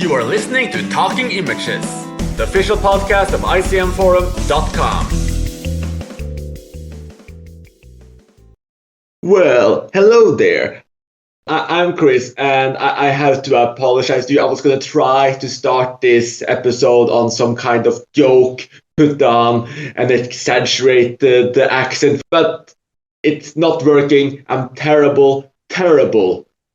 You are listening to Talking Images, the official podcast of icmforum.com. Well, hello there. I'm Chris, and I have to apologize to you. I was going to try to start this episode on some kind of joke, put on and exaggerate the accent, but it's not working. I'm terrible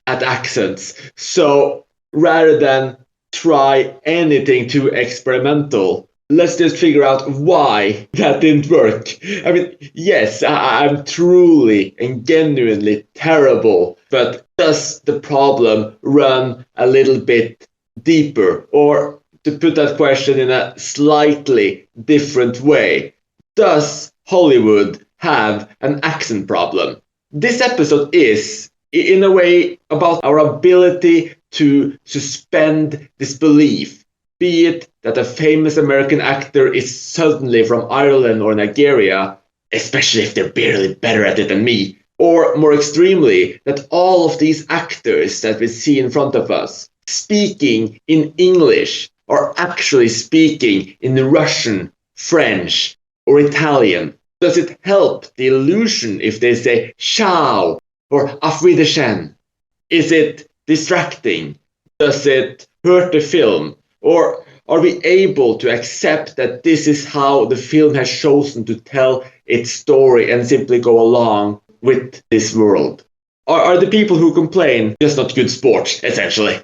at accents. So rather than try anything too experimental, let's just figure out why that didn't work. I mean, yes, I'm truly and genuinely terrible, but does the problem run a little bit deeper? Or to put that question in a slightly different way, does Hollywood have an accent problem? This episode is, in a way, about our ability to suspend disbelief, be it that a famous American actor is suddenly from Ireland or Nigeria, especially if they're barely better at it than me, or more extremely, that all of these actors that we see in front of us speaking in English are actually speaking in Russian, French, or Italian. Does it help the illusion if they say ciao or auf Wiedersehen? Is it distracting? Does it hurt the film? Or are we able to accept that this is how the film has chosen to tell its story and simply go along with this world? Are the people who complain just not good sports, essentially?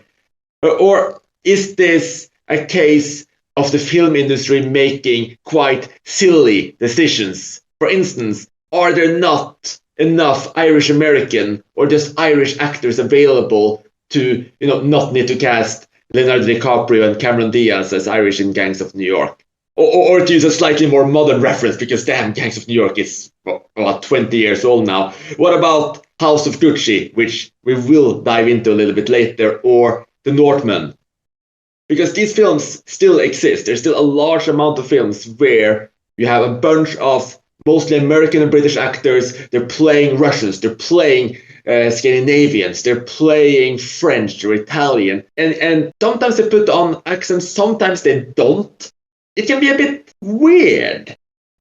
Or is this a case of the film industry making quite silly decisions? For instance, are there not enough Irish American or just Irish actors available to, not need to cast Leonardo DiCaprio and Cameron Diaz as Irish in Gangs of New York? Or to use a slightly more modern reference, because damn, Gangs of New York is about 20 years old now. What about House of Gucci, which we will dive into a little bit later, or The Northman? Because these films still exist. There's still a large amount of films where you have a bunch of mostly American and British actors. They're playing Russians, they're playing Scandinavians, they're playing French or Italian, and sometimes they put on accents, sometimes they don't. It can be a bit weird.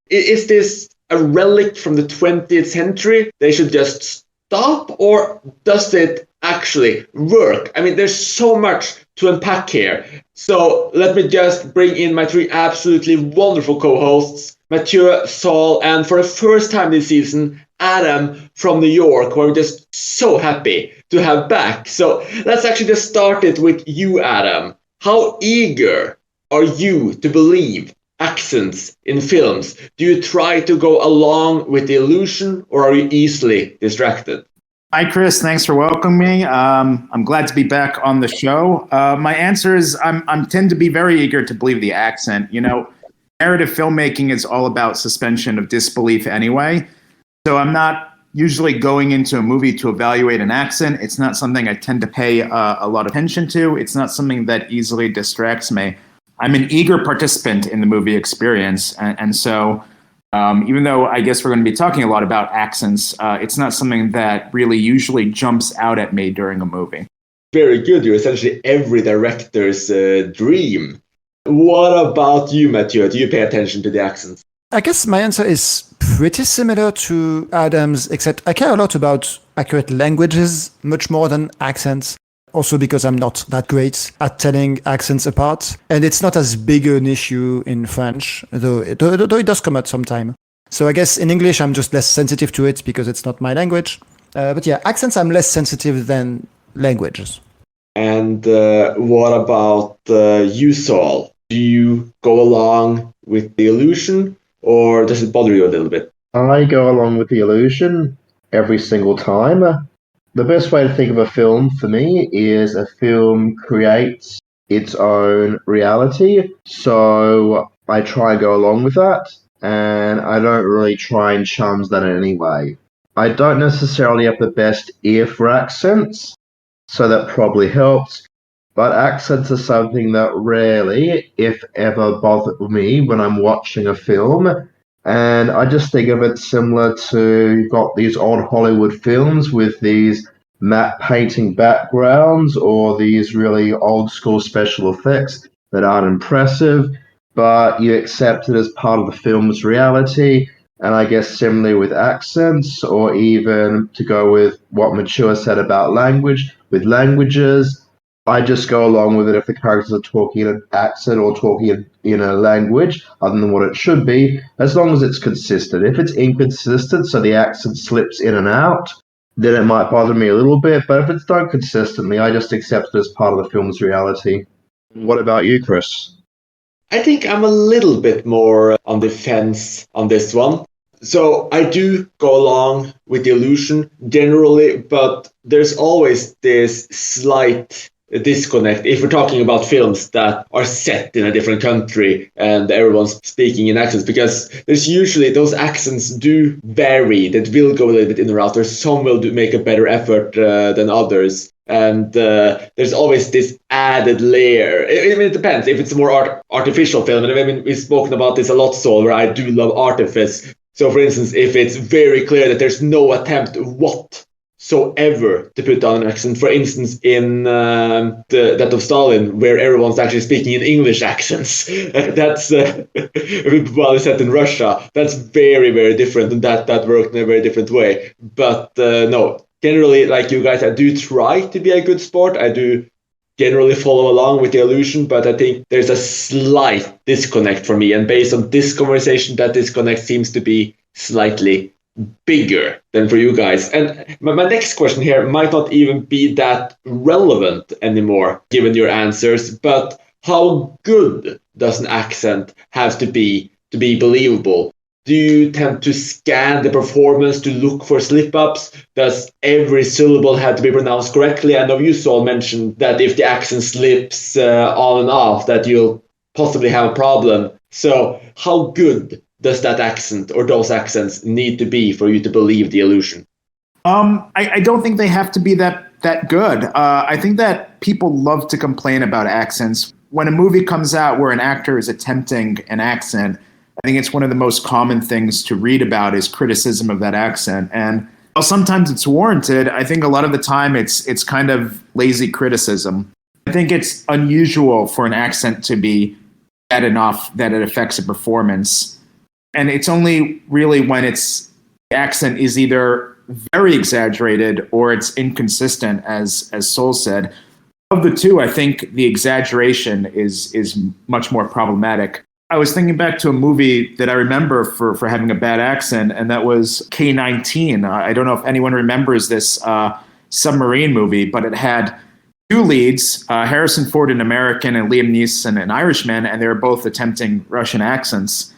Is this a relic from the 20th century? They should just stop, or does it actually work? I mean, there's so much to unpack here. So let me just bring in my three absolutely wonderful co-hosts, Matthieu, Saul, and for the first time this season, Adam from New York, who I'm just so happy to have back. So let's actually just start it with you, Adam. How eager are you to believe accents in films? Do you try to go along with the illusion, or are you easily distracted? Hi, Chris. Thanks for welcoming me. I'm glad to be back on the show. My answer is I'm tend to be very eager to believe the accent. Narrative filmmaking is all about suspension of disbelief anyway. So I'm not usually going into a movie to evaluate an accent. It's not something I tend to pay a lot of attention to. It's not something that easily distracts me. I'm an eager participant in the movie experience. And so even though I guess we're going to be talking a lot about accents, it's not something that really usually jumps out at me during a movie. Very good. You're essentially every director's dream. What about you, Matthieu? Do you pay attention to the accents? I guess my answer is pretty similar to Adam's, except I care a lot about accurate languages much more than accents. Also because I'm not that great at telling accents apart. And it's not as big an issue in French, though it does come out sometime. So I guess in English, I'm just less sensitive to it because it's not my language. But yeah, accents, I'm less sensitive than languages. And what about you, Saul? Do you go along with the illusion, or does it bother you a little bit? I go along with the illusion every single time. The best way to think of a film for me is a film creates its own reality. So I try and go along with that, and I don't really try and chums that in any way. I don't necessarily have the best ear for accents, so that probably helps. But accents are something that rarely, if ever, bother me when I'm watching a film. And I just think of it similar to, you've got these old Hollywood films with these matte painting backgrounds or these really old school special effects that aren't impressive, but you accept it as part of the film's reality. And I guess similarly with accents, or even to go with what Matthieu said about language, with languages, I just go along with it if the characters are talking in an accent or talking in a language other than what it should be, as long as it's consistent. If it's inconsistent, so the accent slips in and out, then it might bother me a little bit. But if it's done consistently, I just accept it as part of the film's reality. What about you, Chris? I think I'm a little bit more on the fence on this one. So I do go along with the illusion generally, but there's always this slight disconnect if we're talking about films that are set in a different country and everyone's speaking in accents, because there's usually those accents do vary, that will go a little bit in or out, or some will make a better effort than others. And there's always this added layer. I mean, it depends if it's a more artificial film. And I mean, we've spoken about this a lot, Saul, where I do love artifice. So, for instance, if it's very clear that there's no attempt whatsoever to put down an accent, for instance, in that of Stalin, where everyone's actually speaking in English accents, that's while it's set in Russia, that's very, very different, and that worked in a very different way. But no, generally, like you guys, I do try to be a good sport. I do generally follow along with the illusion, but I think there's a slight disconnect for me. And based on this conversation, that disconnect seems to be slightly bigger than for you guys. And my next question here might not even be that relevant anymore, given your answers, but how good does an accent have to be believable? Do you tend to scan the performance to look for slip-ups? Does every syllable have to be pronounced correctly? I know you, Saul, mentioned that if the accent slips on and off, that you'll possibly have a problem. So how good does that accent or those accents need to be for you to believe the illusion? I don't think they have to be that good. I think that people love to complain about accents. When a movie comes out where an actor is attempting an accent, I think it's one of the most common things to read about is criticism of that accent. And while sometimes it's warranted, I think a lot of the time it's kind of lazy criticism. I think it's unusual for an accent to be bad enough that it affects a performance. And it's only really when the accent is either very exaggerated or it's inconsistent, as Sol said. Of the two, I think the exaggeration is much more problematic. I was thinking back to a movie that I remember for having a bad accent, and that was K-19. I don't know if anyone remembers this submarine movie, but it had two leads, Harrison Ford, an American, and Liam Neeson, an Irishman, and they were both attempting Russian accents.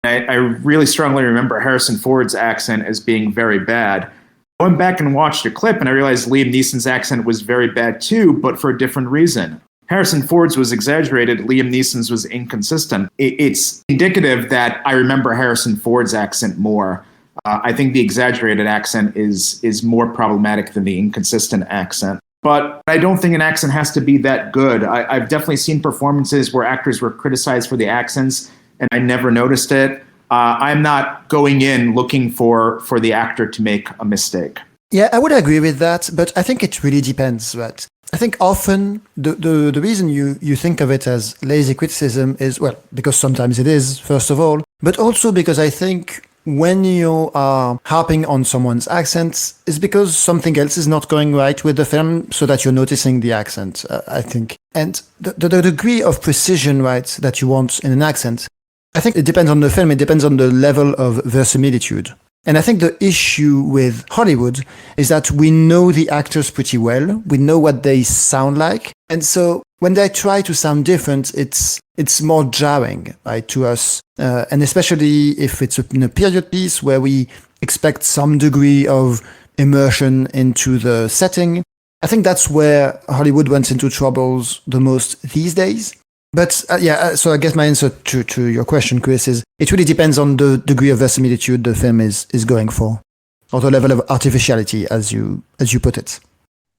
I really strongly remember Harrison Ford's accent as being very bad. I went back and watched a clip, and I realized Liam Neeson's accent was very bad too, but for a different reason. Harrison Ford's was exaggerated, Liam Neeson's was inconsistent. It's indicative that I remember Harrison Ford's accent more. I think the exaggerated accent is more problematic than the inconsistent accent. But I don't think an accent has to be that good. I've definitely seen performances where actors were criticized for the accents, and I never noticed it. I'm not going in looking for the actor to make a mistake. Yeah, I would agree with that, but I think it really depends, right? I think often the reason you think of it as lazy criticism is, well, because sometimes it is, first of all, but also because I think when you are harping on someone's accent, it's because something else is not going right with the film, so that you're noticing the accent, I think. And the degree of precision, right, that you want in an accent, I think it depends on the film, it depends on the level of verisimilitude. And I think the issue with Hollywood is that we know the actors pretty well. We know what they sound like. And so when they try to sound different, it's more jarring, right, to us. And especially if it's in a period piece where we expect some degree of immersion into the setting. I think that's where Hollywood runs into troubles the most these days. But so I guess my answer to your question, Chris, is it really depends on the degree of verisimilitude the film is going for, or the level of artificiality, as you put it.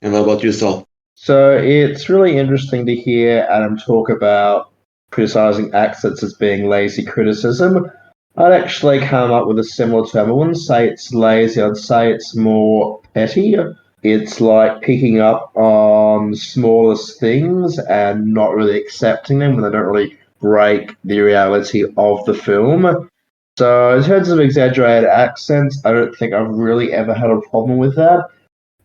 And what about you, Saul? So it's really interesting to hear Adam talk about criticizing accents as being lazy criticism. I'd actually come up with a similar term. I wouldn't say it's lazy, I'd say it's more petty. It's like picking up on smallest things and not really accepting them when they don't really break the reality of the film. So, in terms of exaggerated accents, I don't think I've really ever had a problem with that.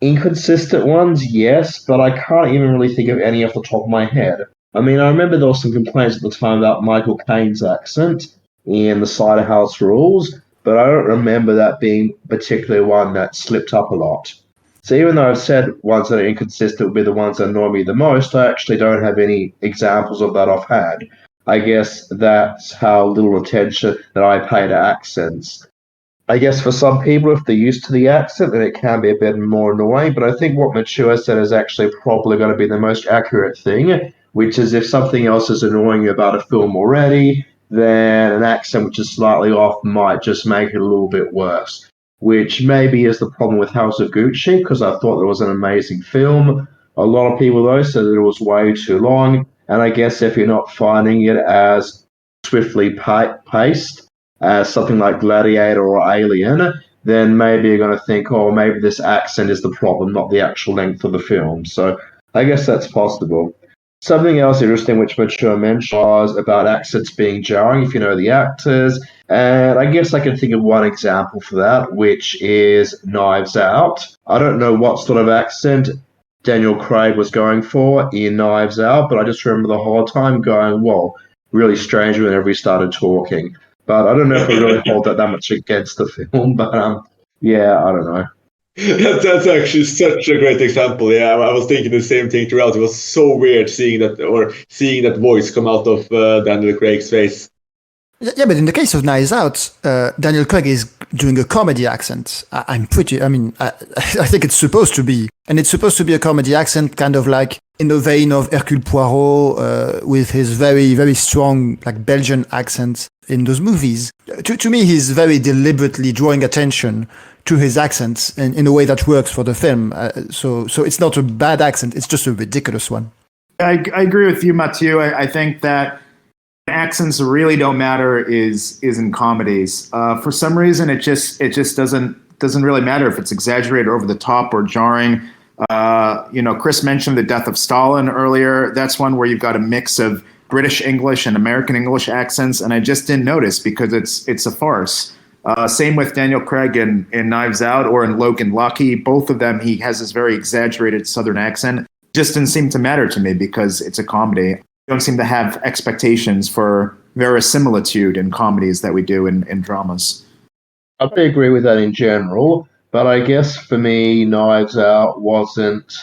Inconsistent ones, yes, but I can't even really think of any off the top of my head. I mean, I remember there were some complaints at the time about Michael Caine's accent in The Cider House Rules, but I don't remember that being particularly one that slipped up a lot. So even though I've said ones that are inconsistent would be the ones that annoy me the most, I actually don't have any examples of that offhand. I guess that's how little attention that I pay to accents. I guess for some people, if they're used to the accent, then it can be a bit more annoying. But I think what Matthieu said is actually probably going to be the most accurate thing, which is if something else is annoying you about a film already, then an accent which is slightly off might just make it a little bit worse. Which maybe is the problem with House of Gucci, because I thought it was an amazing film. A lot of people, though, said that it was way too long. And I guess if you're not finding it as swiftly paced, something like Gladiator or Alien, then maybe you're going to think, oh, maybe this accent is the problem, not the actual length of the film. So I guess that's possible. Something else interesting which Mature mentioned was about accents being jarring if you know the actors. And I guess I can think of one example for that, which is Knives Out. I don't know what sort of accent Daniel Craig was going for in Knives Out, but I just remember the whole time going, whoa, really strange whenever he started talking. But I don't know if I really hold that much against the film. But yeah, I don't know. That's actually such a great example. Yeah, I was thinking the same thing throughout. It was so weird seeing that voice come out of Daniel Craig's face. Yeah, but in the case of Knives Out, Daniel Craig is doing a comedy accent. I think it's supposed to be. And it's supposed to be a comedy accent, kind of like in the vein of Hercule Poirot, with his very, very strong, like, Belgian accent in those movies. To me, he's very deliberately drawing attention to his accents in a way that works for the film. So it's not a bad accent, it's just a ridiculous one. I agree with you, Matthieu. I think that accents really don't matter is in comedies. For some reason, it just doesn't really matter if it's exaggerated, over the top, or jarring. Chris mentioned The Death of Stalin earlier. That's one where you've got a mix of British English and American English accents, and I just didn't notice because it's a farce. Same with Daniel Craig in Knives Out or in Logan Lucky. Both of them, he has this very exaggerated Southern accent. Just didn't seem to matter to me because it's a comedy. Don't seem to have expectations for verisimilitude in comedies that we do in dramas. I agree with that in general, but I guess for me, Knives Out wasn't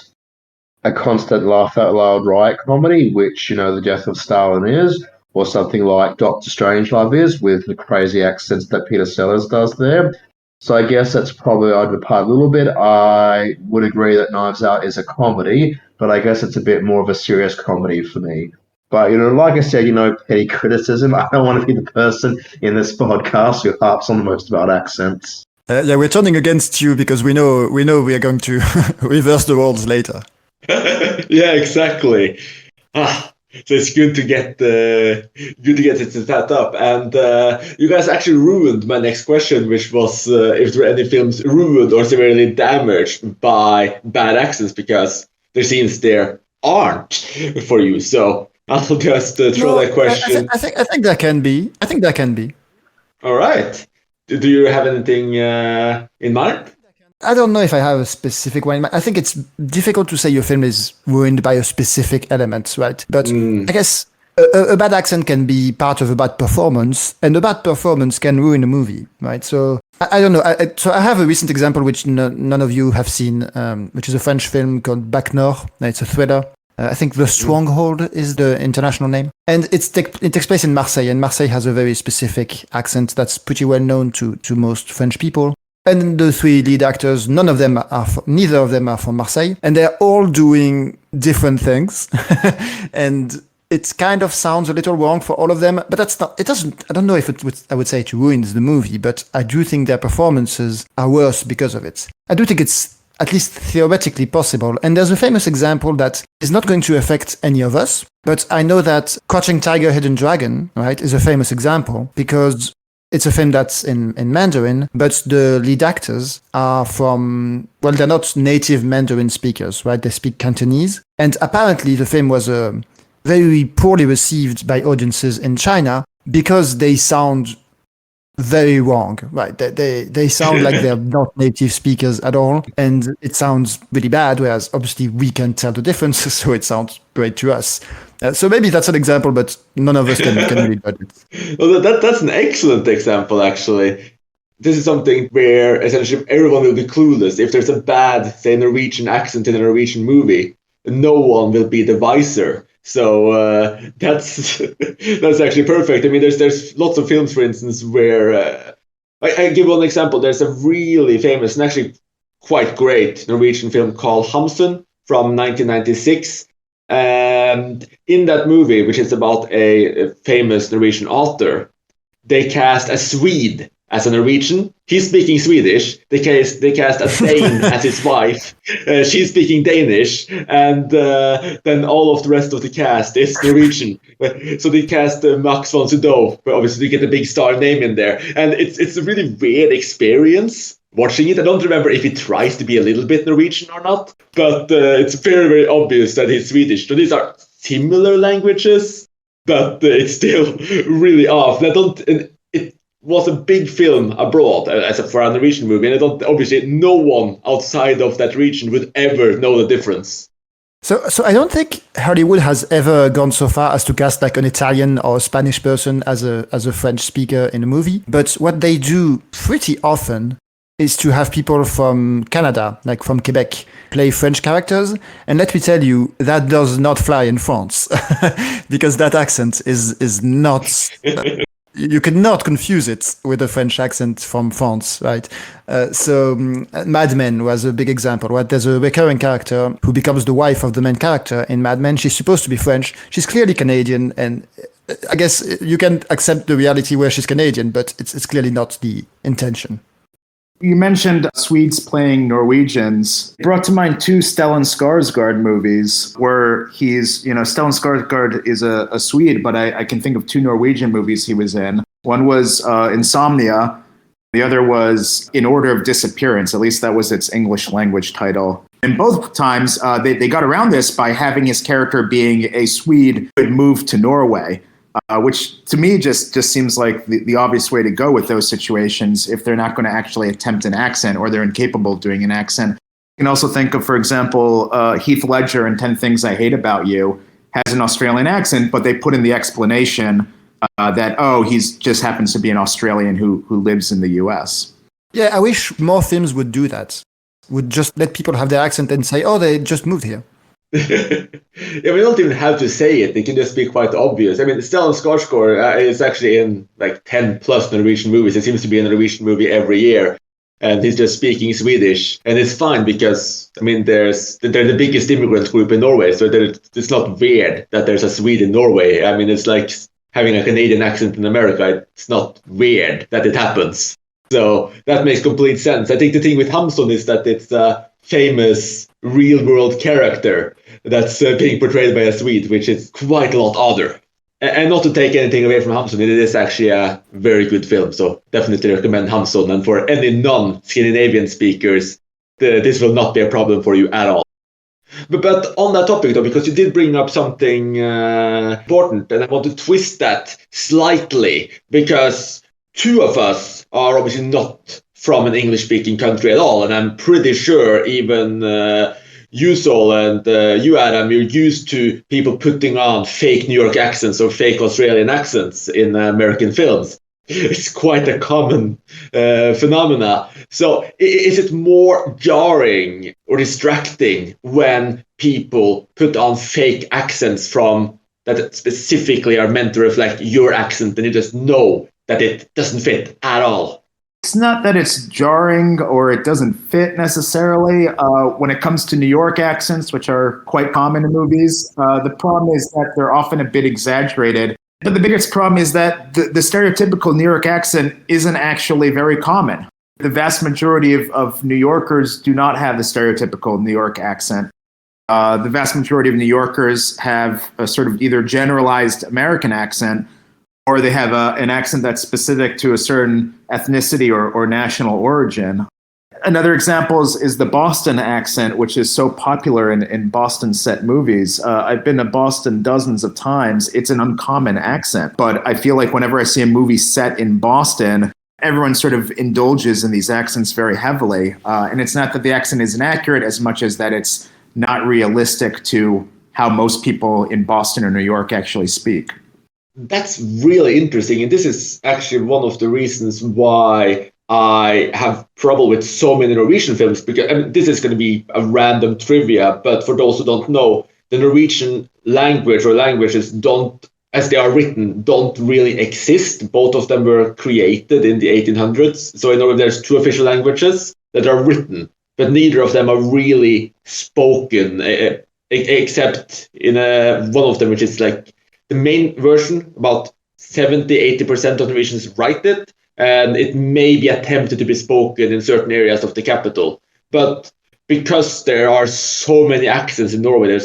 a constant laugh out loud riot comedy, which, The Death of Stalin is, or something like Doctor Strangelove is, with the crazy accents that Peter Sellers does there. So I guess that's probably I'd depart a little bit. I would agree that Knives Out is a comedy, but I guess it's a bit more of a serious comedy for me. But, like I said, petty criticism. I don't want to be the person in this podcast who harps on the most about accents. Yeah, we're turning against you because we know we are going to reverse the roles later. Yeah, exactly. So it's good to get it set up. And you guys actually ruined my next question, which was if there were any films ruined or severely damaged by bad accents, because there seems there aren't for you. So I'll just throw that question. I think that can be. I think that can be. All right. Do you have anything in mind? I don't know if I have a specific one. I think it's difficult to say your film is ruined by a specific element, right? But I guess a bad accent can be part of a bad performance, and a bad performance can ruin a movie, right? So I don't know. So I have a recent example which none of you have seen, which is a French film called Bac Nord. It's a thriller. I think The Stronghold is the international name. And it takes place in Marseille, and Marseille has a very specific accent that's pretty well known to most French people. And the three lead actors, neither of them are from Marseille, and they're all doing different things. And it kind of sounds a little wrong for all of them, but I don't know if I would say it ruins the movie, but I do think their performances are worse because of it. I do think it's at least theoretically possible. And there's a famous example that is not going to affect any of us, but I know that Crouching Tiger, Hidden Dragon, right, is a famous example because It's a film that's in Mandarin, but the lead actors are from, well, they're not native Mandarin speakers, right? They speak Cantonese. And apparently the film was very poorly received by audiences in China because they sound very wrong, right? They sound like they're not native speakers at all, and it sounds really bad, whereas obviously we can tell the difference, so it sounds great to us. So maybe that's an example, but none of us can really judge it. Well, that's an excellent example, actually. This is something where essentially everyone will be clueless. If there's a bad, say, Norwegian accent in a Norwegian movie, no one will be the wiser. So that's that's actually perfect. I mean, there's lots of films, for instance, where I give one example. There's a really famous and actually quite great Norwegian film called Hamsun from 1996. And in that movie, which is about a famous Norwegian author, they cast a Swede as a Norwegian. He's speaking Swedish. They cast a Dane as his wife. She's speaking Danish. And then all of the rest of the cast is Norwegian. So they cast Max von Sydow, but obviously they get a big star name in there. And it's a really weird experience watching it. I don't remember if he tries to be a little bit Norwegian or not, but it's very, very obvious that he's Swedish. So these are similar languages, but it's still really off. It was a big film abroad for a Norwegian movie, and obviously no one outside of that region would ever know the difference. So I don't think Hollywood has ever gone so far as to cast like an Italian or Spanish person as a French speaker in a movie. But what they do pretty often is to have people from Canada, like from Quebec, play French characters. And let me tell you, that does not fly in France because that accent is not... You cannot confuse it with a French accent from France, right? Mad Men was a big example, right? There's a recurring character who becomes the wife of the main character in Mad Men. She's supposed to be French. She's clearly Canadian, and I guess you can accept the reality where she's Canadian, but it's clearly not the intention. You mentioned Swedes playing Norwegians. It brought to mind two Stellan Skarsgård movies where Stellan Skarsgård is a Swede, but I can think of two Norwegian movies he was in. One was Insomnia. The other was In Order of Disappearance. At least that was its English language title. And both times they got around this by having his character being a Swede who had moved to Norway. Which to me just seems like the obvious way to go with those situations if they're not going to actually attempt an accent or they're incapable of doing an accent. You can also think of, for example, Heath Ledger in 10 Things I Hate About You has an Australian accent, but they put in the explanation that, he just happens to be an Australian who lives in the US. Yeah, I wish more films would do that. Would just let people have their accent and say, they just moved here. Yeah, we don't even have to say it. It can just be quite obvious. I mean, Stellan Skarsgård is actually in like 10 plus Norwegian movies. It seems to be in a Norwegian movie every year. And he's just speaking Swedish. And it's fine because, I mean, they're the biggest immigrant group in Norway. So it's not weird that there's a Swede in Norway. I mean, it's like having a Canadian accent in America. It's not weird that it happens. So that makes complete sense. I think the thing with Hamsun is that it's a famous real-world character that's being portrayed by a Swede, which is quite a lot odder. And not to take anything away from Hamsun, it is actually a very good film, so definitely recommend Hamsun. And for any non-Scandinavian speakers, this will not be a problem for you at all. But on that topic, though, because you did bring up something important, and I want to twist that slightly, because two of us are obviously not from an English-speaking country at all, and I'm pretty sure even you, Sol, and you, Adam, you're used to people putting on fake New York accents or fake Australian accents in American films. It's quite a common phenomena. So is it more jarring or distracting when people put on fake accents from that specifically are meant to reflect your accent and you just know that it doesn't fit at all? It's not that it's jarring or it doesn't fit necessarily. When it comes to New York accents, which are quite common in movies, the problem is that they're often a bit exaggerated. But the biggest problem is that the stereotypical New York accent isn't actually very common. The vast majority of New Yorkers do not have the stereotypical New York accent. The vast majority of New Yorkers have a sort of either generalized American accent or they have an accent that's specific to a certain ethnicity or national origin. Another example is the Boston accent, which is so popular in Boston set movies. I've been to Boston dozens of times. It's an uncommon accent, but I feel like whenever I see a movie set in Boston, everyone sort of indulges in these accents very heavily. And it's not that the accent is inaccurate as much as that it's not realistic to how most people in Boston or New York actually speak. That's really interesting. And this is actually one of the reasons why I have trouble with so many Norwegian films, because this is going to be a random trivia, but for those who don't know, the Norwegian language or languages as they are written, don't really exist. Both of them were created in the 1800s. So in Norway, there's two official languages that are written, but neither of them are really spoken, except in one of them, which is like the main version. About 70-80% of Norwegians write it, and it may be attempted to be spoken in certain areas of the capital. But because there are so many accents in Norway,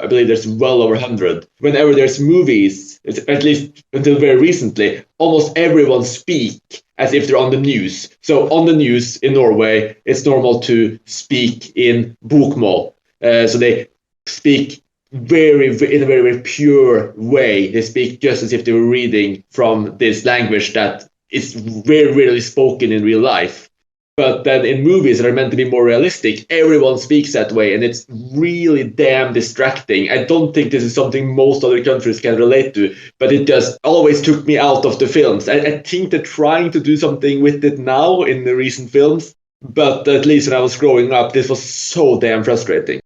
I believe there's well over 100. Whenever there's movies, at least until very recently, almost everyone speak as if they're on the news. So on the news in Norway, it's normal to speak in bokmål. So they speak in a very, very pure way. They speak just as if they were reading from this language that is very rarely spoken in real life. But then in movies that are meant to be more realistic, everyone speaks that way, and it's really damn distracting. I don't think this is something most other countries can relate to, but it just always took me out of the films. I think they're trying to do something with it now in the recent films, but at least when I was growing up, this was so damn frustrating.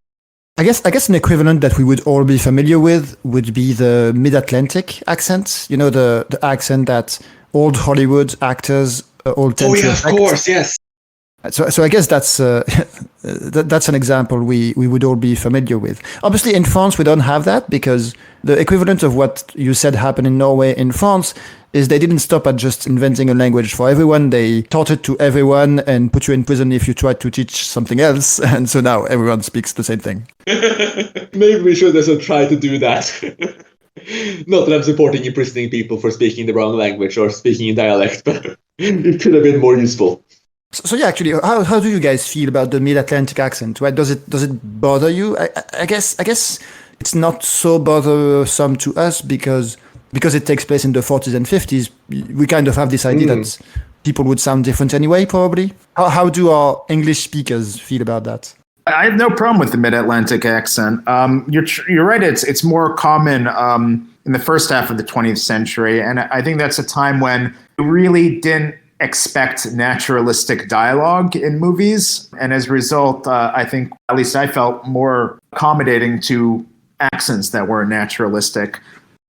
I guess an equivalent that we would all be familiar with would be the mid-Atlantic accent. You know, the accent that old Hollywood actors all tend to affect. Of course, yes. So I guess that's an example we would all be familiar with. Obviously, in France, we don't have that, because the equivalent of what you said happened in Norway in France is they didn't stop at just inventing a language for everyone. They taught it to everyone and put you in prison if you tried to teach something else. And so now everyone speaks the same thing. Maybe we should also try to do that. Not that I'm supporting imprisoning people for speaking the wrong language or speaking in dialect, but it could have been more useful. So yeah, actually, how do you guys feel about the mid-Atlantic accent? Right? Does it bother you? I guess it's not so bothersome to us because it takes place in the 40s and 50s. We kind of have this idea that people would sound different anyway, probably. How do our English speakers feel about that? I have no problem with the mid-Atlantic accent. You're right. It's more common in the first half of the 20th century, and I think that's a time when we really didn't expect naturalistic dialogue in movies, and as a result, I think at least I felt more accommodating to accents that were naturalistic.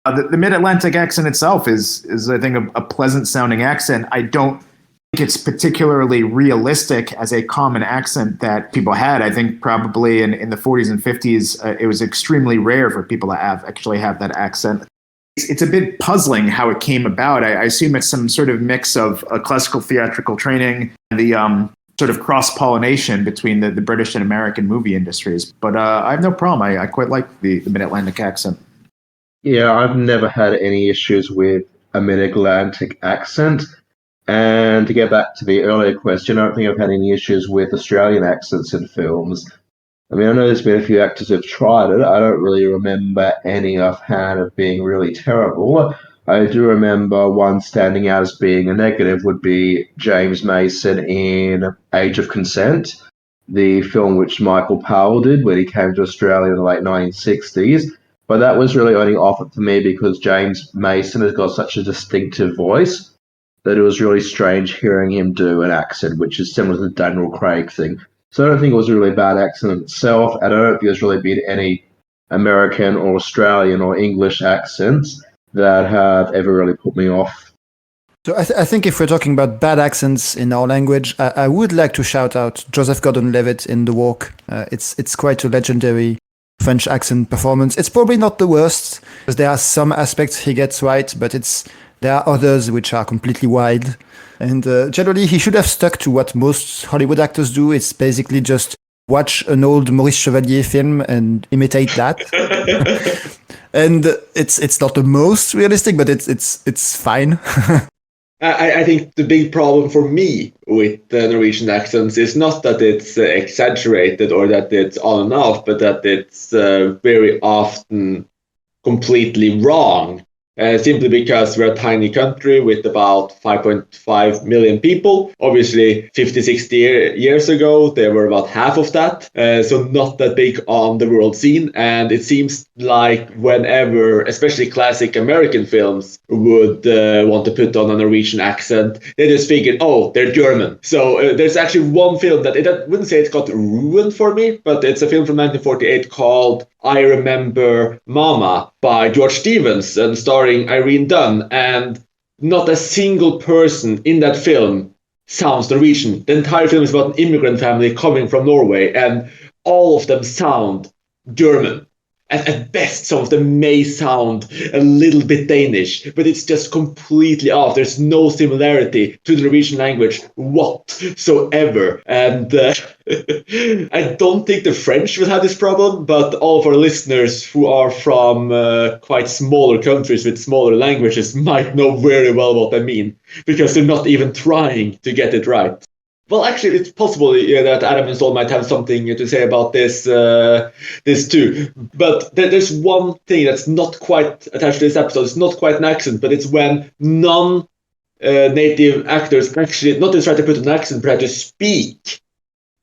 The mid-Atlantic accent itself is I think a pleasant sounding accent. I don't think it's particularly realistic as a common accent that people had. I think probably in the 40s and 50s, it was extremely rare for people to actually have that accent. It's a bit puzzling how it came about. I assume it's some sort of mix of classical theatrical training and the sort of cross-pollination between the British and American movie industries. But I have no problem. I quite like the mid-Atlantic accent. Yeah, I've never had any issues with a mid-Atlantic accent. And to get back to the earlier question, I don't think I've had any issues with Australian accents in films. I mean, I know there's been a few actors who've tried it. I don't really remember any offhand of being really terrible. I do remember one standing out as being a negative would be James Mason in Age of Consent, the film which Michael Powell did when he came to Australia in the late 1960s. But that was really only offered to me because James Mason has got such a distinctive voice that it was really strange hearing him do an accent, which is similar to the Daniel Craig thing. So I don't think it was a really bad accent in itself, and I don't think there's really been any American or Australian or English accents that have ever really put me off. So I think if we're talking about bad accents in our language, I would like to shout out Joseph Gordon-Levitt in The Walk. It's quite a legendary French accent performance. It's probably not the worst, because there are some aspects he gets right, but there are others which are completely wild. And generally, he should have stuck to what most Hollywood actors do. It's basically just watch an old Maurice Chevalier film and imitate that. And it's not the most realistic, but it's fine. I think the big problem for me with the Norwegian accents is not that it's exaggerated or that it's on and off, but that it's very often completely wrong. Simply because we're a tiny country with about 5.5 million people. Obviously, 50, 60 years ago, there were about half of that. So not that big on the world scene. And it seems like whenever, especially classic American films, would want to put on a Norwegian accent, they just figured, oh, they're German. So there's actually one film that, I wouldn't say it got ruined for me, but it's a film from 1948 called I Remember Mama by George Stevens and starring Irene Dunne, and not a single person in that film sounds Norwegian. The entire film is about an immigrant family coming from Norway, and all of them sound German. At best, some of them may sound a little bit Danish, but it's just completely off. There's no similarity to the Norwegian language whatsoever. And I don't think the French will have this problem, but all of our listeners who are from quite smaller countries with smaller languages might know very well what I mean, because they're not even trying to get it right. Well, actually, it's possible that Adam and Sol might have something to say about this too. But there's one thing that's not quite attached to this episode. It's not quite an accent, but it's when non-native actors actually not just try to put an accent, but try to speak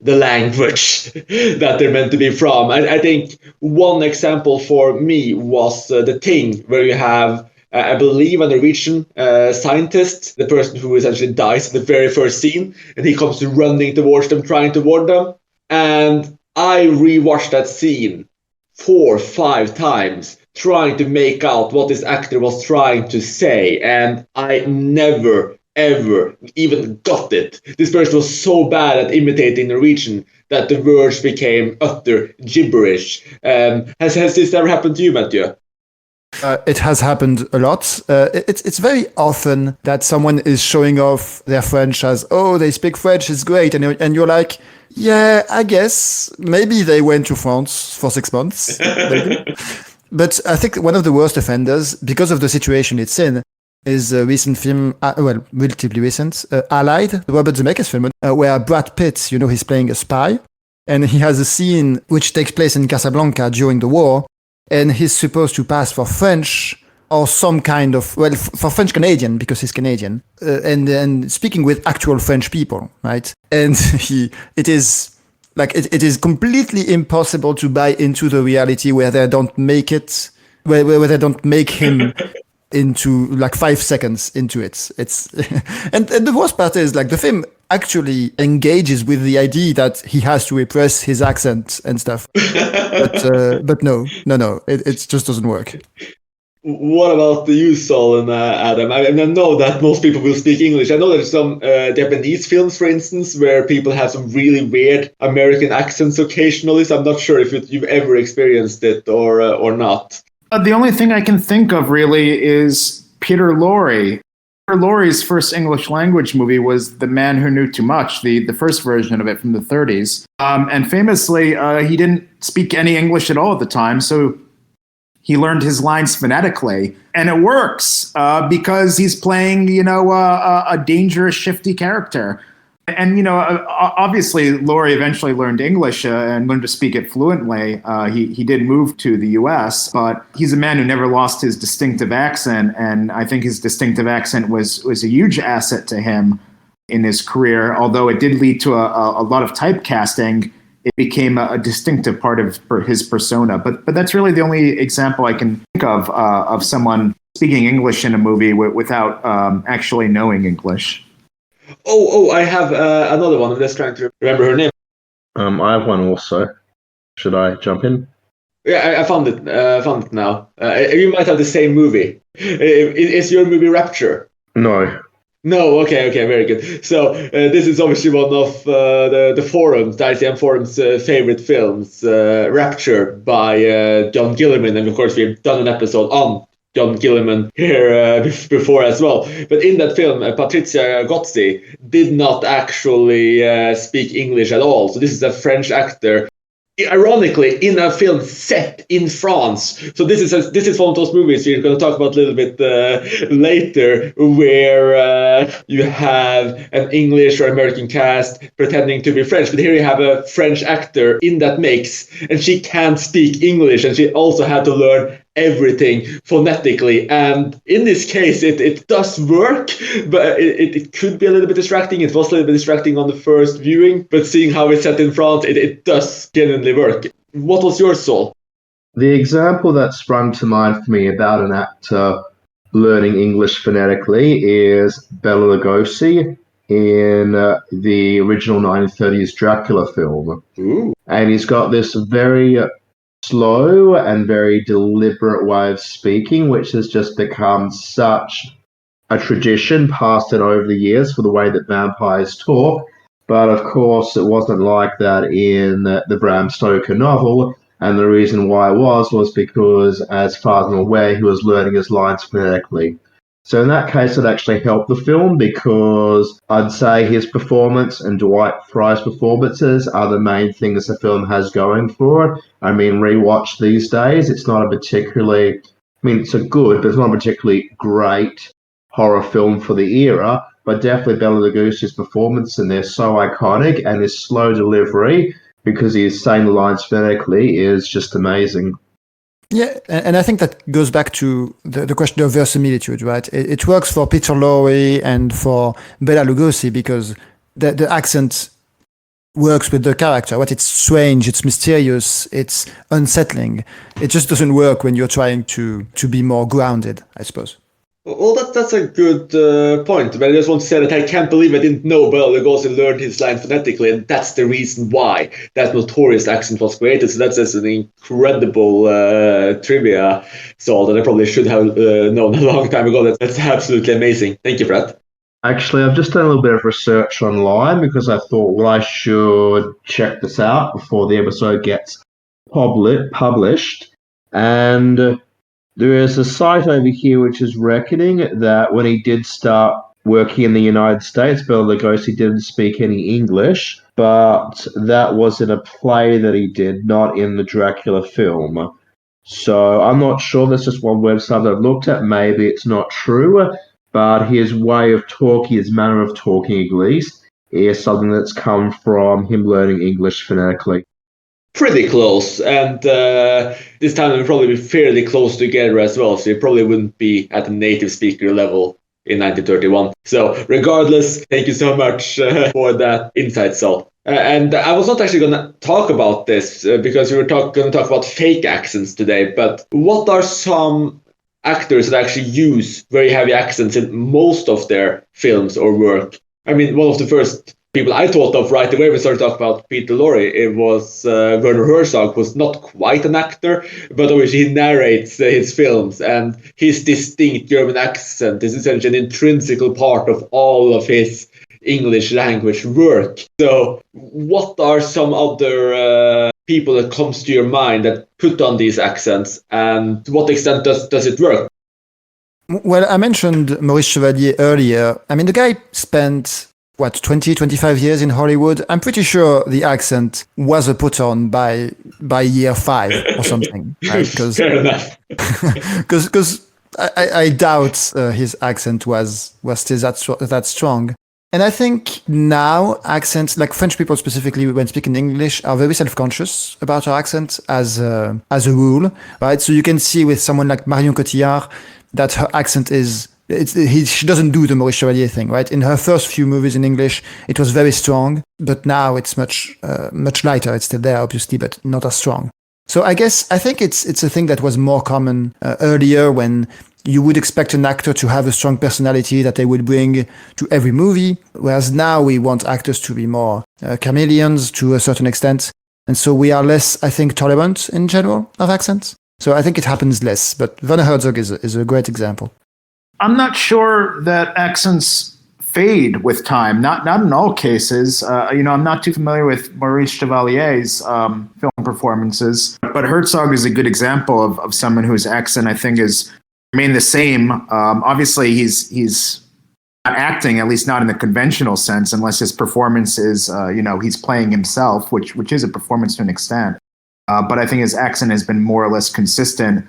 the language that they're meant to be from. I think one example for me was The Thing, where you have I believe a Norwegian scientist, the person who essentially dies in the very first scene, and he comes running towards them, trying to warn them. And I rewatched that scene 4 or 5 times, trying to make out what this actor was trying to say, and I never, ever even got it. This person was so bad at imitating Norwegian that the words became utter gibberish. Has this ever happened to you, Matthieu? It has happened a lot. It's very often that someone is showing off their French as, oh, they speak French, it's great. And you're like, yeah, I guess maybe they went to France for 6 months. But I think one of the worst offenders, because of the situation it's in, is a recent film, relatively recent, Allied, Robert Zemeckis film, where Brad Pitt, he's playing a spy. And he has a scene which takes place in Casablanca during the war. And he's supposed to pass for French or some kind of, for French Canadian, because he's Canadian, and speaking with actual French people, right? And it is completely impossible to buy into the reality where they don't make it, where they don't make him into 5 seconds into it. It's and the worst part is the film actually engages with the idea that he has to repress his accent and stuff. But no, it just doesn't work. What about you, Sol and Adam? I know that most people will speak English. I know there's some Japanese films, for instance, where people have some really weird American accents occasionally. So I'm not sure if you've ever experienced it or not. The only thing I can think of really is Peter Lorre. Peter Lorre's first English language movie was The Man Who Knew Too Much, the first version of it from the 30s. And famously, he didn't speak any English at all at the time, so he learned his lines phonetically. And it works because he's playing, a dangerous, shifty character. And, obviously, Lorre eventually learned English and learned to speak it fluently. He did move to the U.S., but he's a man who never lost his distinctive accent. And I think his distinctive accent was a huge asset to him in his career. Although it did lead to a lot of typecasting, it became a distinctive part of his persona. But that's really the only example I can think of someone speaking English in a movie without actually knowing English. Oh, I have another one. I'm just trying to remember her name. I have one also. Should I jump in? Yeah, I found it. Found it now. You might have the same movie. Is your movie Rapture? No. No, okay, very good. So this is obviously one of the forums, the ICM forum's favorite films, Rapture by John Gillerman, and of course we've done an episode on John Gillerman here before as well. But in that film, Patrizia Gozzi did not actually speak English at all. So this is a French actor. ironically, in a film set in France. So this is one of those movies we're going to talk about a little bit later, where you have an English or American cast pretending to be French, but here you have a French actor in that mix, and she can't speak English, and she also had to learn everything phonetically. And in this case, it does work, but it could be a little bit distracting. It was a little bit distracting on the first viewing, but seeing how it's set in France, it does genuinely work. What was your soul? The example that sprung to mind for me about an actor learning English phonetically is Bela Lugosi in the original 1930s Dracula film. Ooh. And he's got this very slow and very deliberate way of speaking, which has just become such a tradition passed it over the years for the way that vampires talk. But of course, it wasn't like that in the Bram Stoker novel. And the reason why it was because, as far as I'm aware, he was learning his lines phonetically. So in that case, it actually helped the film because I'd say his performance and Dwight Frye's performances are the main things the film has going for it. I mean, rewatch these days, it's not a particularly, it's a good, but it's not a particularly great horror film for the era, but definitely Bela Lugosi's performance in there so iconic, and his slow delivery, because he's saying the lines phonetically, is just amazing. Yeah, and I think that goes back to the question of verisimilitude, right? It works for Peter Lorre and for Bela Lugosi because the accent works with the character, right? It's strange, it's mysterious, it's unsettling. It just doesn't work when you're trying to be more grounded, I suppose. Well, that's a good point, but I just want to say that I can't believe I didn't know Bela Lugosi learned his line phonetically, and that's the reason why that notorious accent was created. So that's just an incredible trivia, so that I probably should have known a long time ago. That's absolutely amazing. Thank you for that. Actually, I've just done a little bit of research online because I thought, well, I should check this out before the episode gets published, and there is a site over here which is reckoning that when he did start working in the United States, Bela Lugosi didn't speak any English, but that was in a play that he did, not in the Dracula film. So I'm not sure. That's just one website I've looked at. Maybe it's not true, but his way of talking, his manner of talking at least, is something that's come from him learning English phonetically. Pretty close, and this time we'll probably be fairly close together as well, so you probably wouldn't be at the native speaker level in 1931. So regardless, thank you so much for that insight, Saul. And I was not actually going to talk about this because we were going to talk about fake accents today, but what are some actors that actually use very heavy accents in most of their films or work? I mean, one of the first people I thought of right away when we started talking about Peter Lorre, it was Werner Herzog, who's not quite an actor, but obviously he narrates his films, and his distinct German accent is essentially an intrinsic part of all of his English language work. So what are some other people that comes to your mind that put on these accents, and to what extent does it work? Well, I mentioned Maurice Chevalier earlier. I mean, the guy spent 20, 25 years in Hollywood. I'm pretty sure the accent was a put on by year 5 or something. Right? Fair enough. Because I doubt his accent was still that strong. And I think now accents, like French people specifically when speaking English, are very self-conscious about our accent as a rule, right? So you can see with someone like Marion Cotillard that her accent is, she doesn't do the Maurice Chevalier thing, right? In her first few movies in English, it was very strong, but now it's much lighter. It's still there, obviously, but not as strong. So I think it's a thing that was more common earlier, when you would expect an actor to have a strong personality that they would bring to every movie, whereas now we want actors to be more chameleons to a certain extent. And so we are less, I think, tolerant in general of accents. So I think it happens less, but Werner Herzog is a great example. I'm not sure that accents fade with time. Not in all cases. I'm not too familiar with Maurice Chevalier's film performances, but Herzog is a good example of someone whose accent I think is remain the same. Obviously, he's not acting, at least not in the conventional sense, unless his performance is, he's playing himself, which is a performance to an extent. But I think his accent has been more or less consistent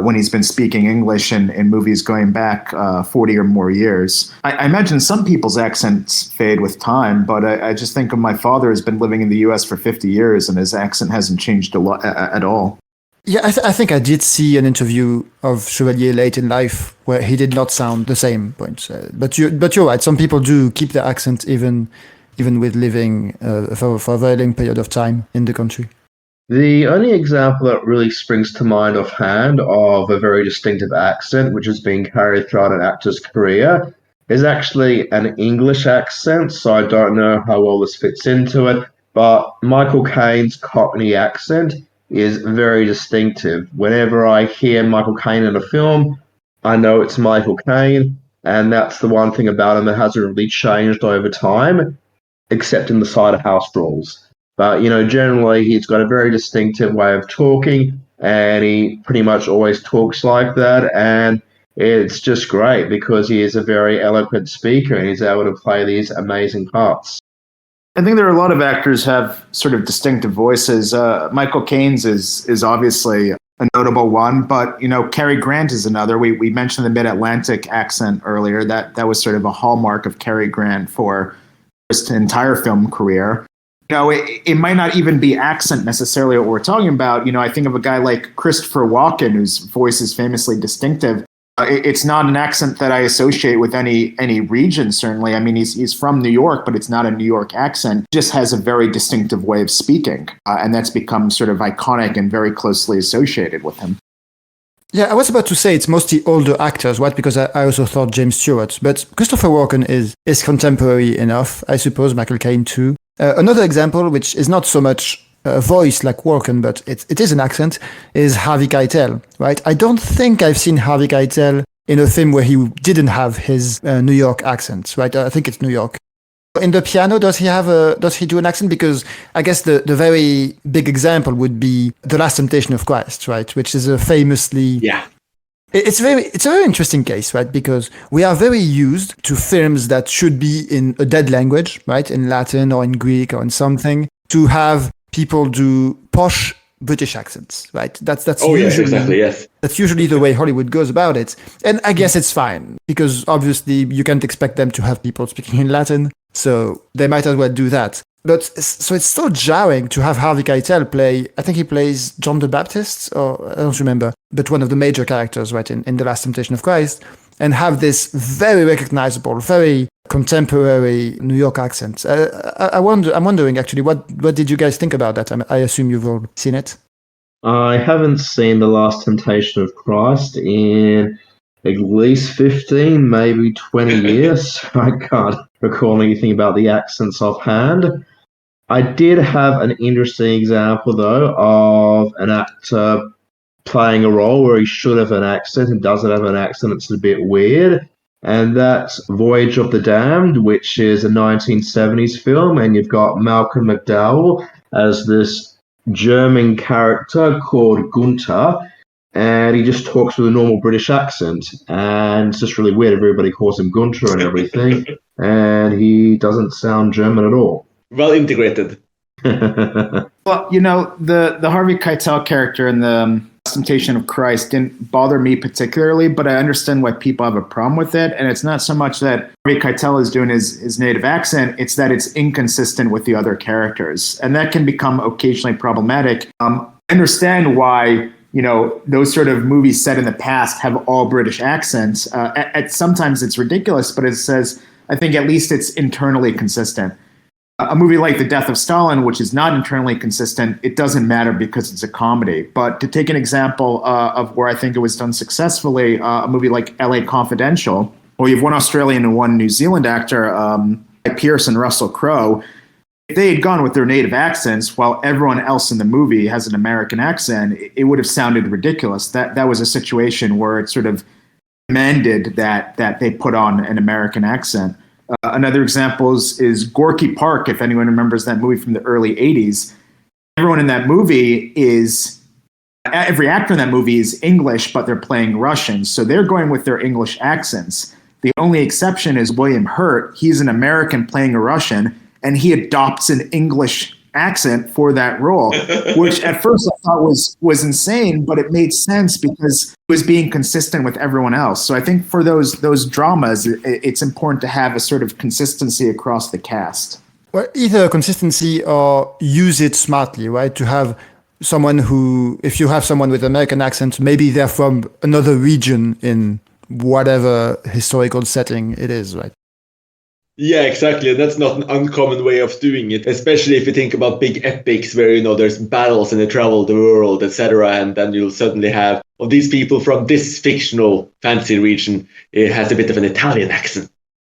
when he's been speaking English in movies going back 40 or more years. I imagine some people's accents fade with time, but I just think of my father has been living in the US for 50 years and his accent hasn't changed a lot at all. Yeah, I think I did see an interview of Chevalier late in life where he did not sound the same. But you're right. Some people do keep their accent even with living for a very long period of time in the country. The only example that really springs to mind offhand of a very distinctive accent, which has been carried throughout an actor's career, is actually an English accent. So I don't know how well this fits into it, but Michael Caine's Cockney accent is very distinctive. Whenever I hear Michael Caine in a film, I know it's Michael Caine, and that's the one thing about him that hasn't really changed over time, except in the side of house roles. But, generally he's got a very distinctive way of talking, and he pretty much always talks like that, and it's just great because he is a very eloquent speaker and he's able to play these amazing parts. I think there are a lot of actors have sort of distinctive voices. Michael Caine's is obviously a notable one, but Cary Grant is another. We mentioned the Mid-Atlantic accent earlier. That was sort of a hallmark of Cary Grant for his entire film career. It might not even be accent necessarily what we're talking about. I think of a guy like Christopher Walken, whose voice is famously distinctive. It's not an accent that I associate with any region, certainly. I mean, he's from New York, but it's not a New York accent. He just has a very distinctive way of speaking, and that's become sort of iconic and very closely associated with him. Yeah, I was about to say it's mostly older actors, right? Because I also thought James Stewart, but Christopher Walken is contemporary enough, I suppose. Michael Caine too. Another example, which is not so much a voice like Walken, but it is an accent, is Harvey Keitel, right? I don't think I've seen Harvey Keitel in a film where he didn't have his New York accent, right? I think it's New York. In The Piano, does he do an accent? Because I guess the very big example would be The Last Temptation of Christ, right? Which is a famously... Yeah. It's a very interesting case, right? Because we are very used to films that should be in a dead language, right? In Latin or in Greek or in something, to have people do posh British accents, right? That's usually, yes, exactly, yes. That's usually the way Hollywood goes about it. And I guess it's fine, because obviously you can't expect them to have people speaking in Latin, so they might as well do that. But so it's so jarring to have Harvey Keitel play, I think he plays John the Baptist, or I don't remember, but one of the major characters, right, in The Last Temptation of Christ, and have this very recognizable, very contemporary New York accent. I'm wondering actually, what did you guys think about that? I assume you've all seen it. I haven't seen The Last Temptation of Christ in at least 15, maybe 20 years. I can't recall anything about the accents offhand. I did have an interesting example, though, of an actor playing a role where he should have an accent and doesn't have an accent. It's a bit weird. And that's Voyage of the Damned, which is a 1970s film. And you've got Malcolm McDowell as this German character called Gunther. And he just talks with a normal British accent. And it's just really weird. Everybody calls him Gunther and everything. And he doesn't sound German at all. Well integrated. Well, the Harvey Keitel character in the Temptation of Christ didn't bother me particularly, but I understand why people have a problem with it. And it's not so much that Harvey Keitel is doing his native accent, it's that it's inconsistent with the other characters. And that can become occasionally problematic. I understand why, those sort of movies set in the past have all British accents. Sometimes it's ridiculous, but it says, I think at least it's internally consistent. A movie like The Death of Stalin, which is not internally consistent, it doesn't matter because it's a comedy. But to take an example of where I think it was done successfully, a movie like LA Confidential, where you have one Australian and one New Zealand actor, Pierce and Russell Crowe, if they had gone with their native accents while everyone else in the movie has an American accent, it would have sounded ridiculous. That was a situation where it sort of demanded that they put on an American accent. Another example is Gorky Park, if anyone remembers that movie from the early 80s. Everyone in that movie every actor in that movie is English, but they're playing Russian. So they're going with their English accents. The only exception is William Hurt. He's an American playing a Russian, and he adopts an English accent for that role, which at first I thought was insane, but it made sense because it was being consistent with everyone else. So I think for those dramas, it's important to have a sort of consistency across the cast. Well, either consistency or use it smartly, right? To have someone who, if you have someone with American accent, maybe they're from another region in whatever historical setting it is, right? Yeah, exactly. And that's not an uncommon way of doing it, especially if you think about big epics where, there's battles and they travel the world, etc. And then you'll suddenly have, of these people from this fictional fantasy region, it has a bit of an Italian accent.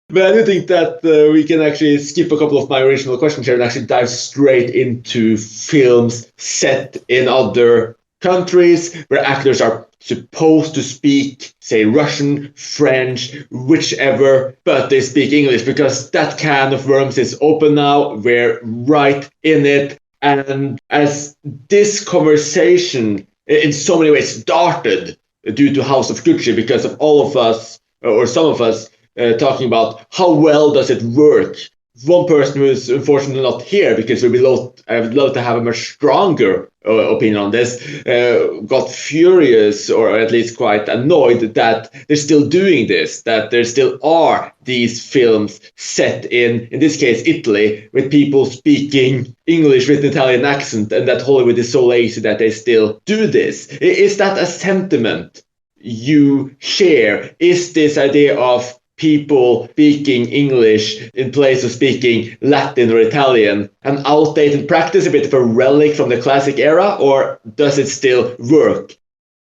But I do think that we can actually skip a couple of my original questions here and actually dive straight into films set in other countries where actors are supposed to speak, say, Russian, French, whichever, but they speak English, because that can of worms is open now. We're right in it. And as this conversation in so many ways started due to House of Gucci, because of all of us, or some of us, talking about how well does it work. One person who is unfortunately not here, because I would love to have a much stronger opinion on this, got furious, or at least quite annoyed that they're still doing this, that there still are these films set in this case, Italy, with people speaking English with an Italian accent, and that Hollywood is so lazy that they still do this. Is that a sentiment you share? Is this idea of people speaking English in place of speaking Latin or Italian an outdated practice, a bit of a relic from the classic era, or does it still work?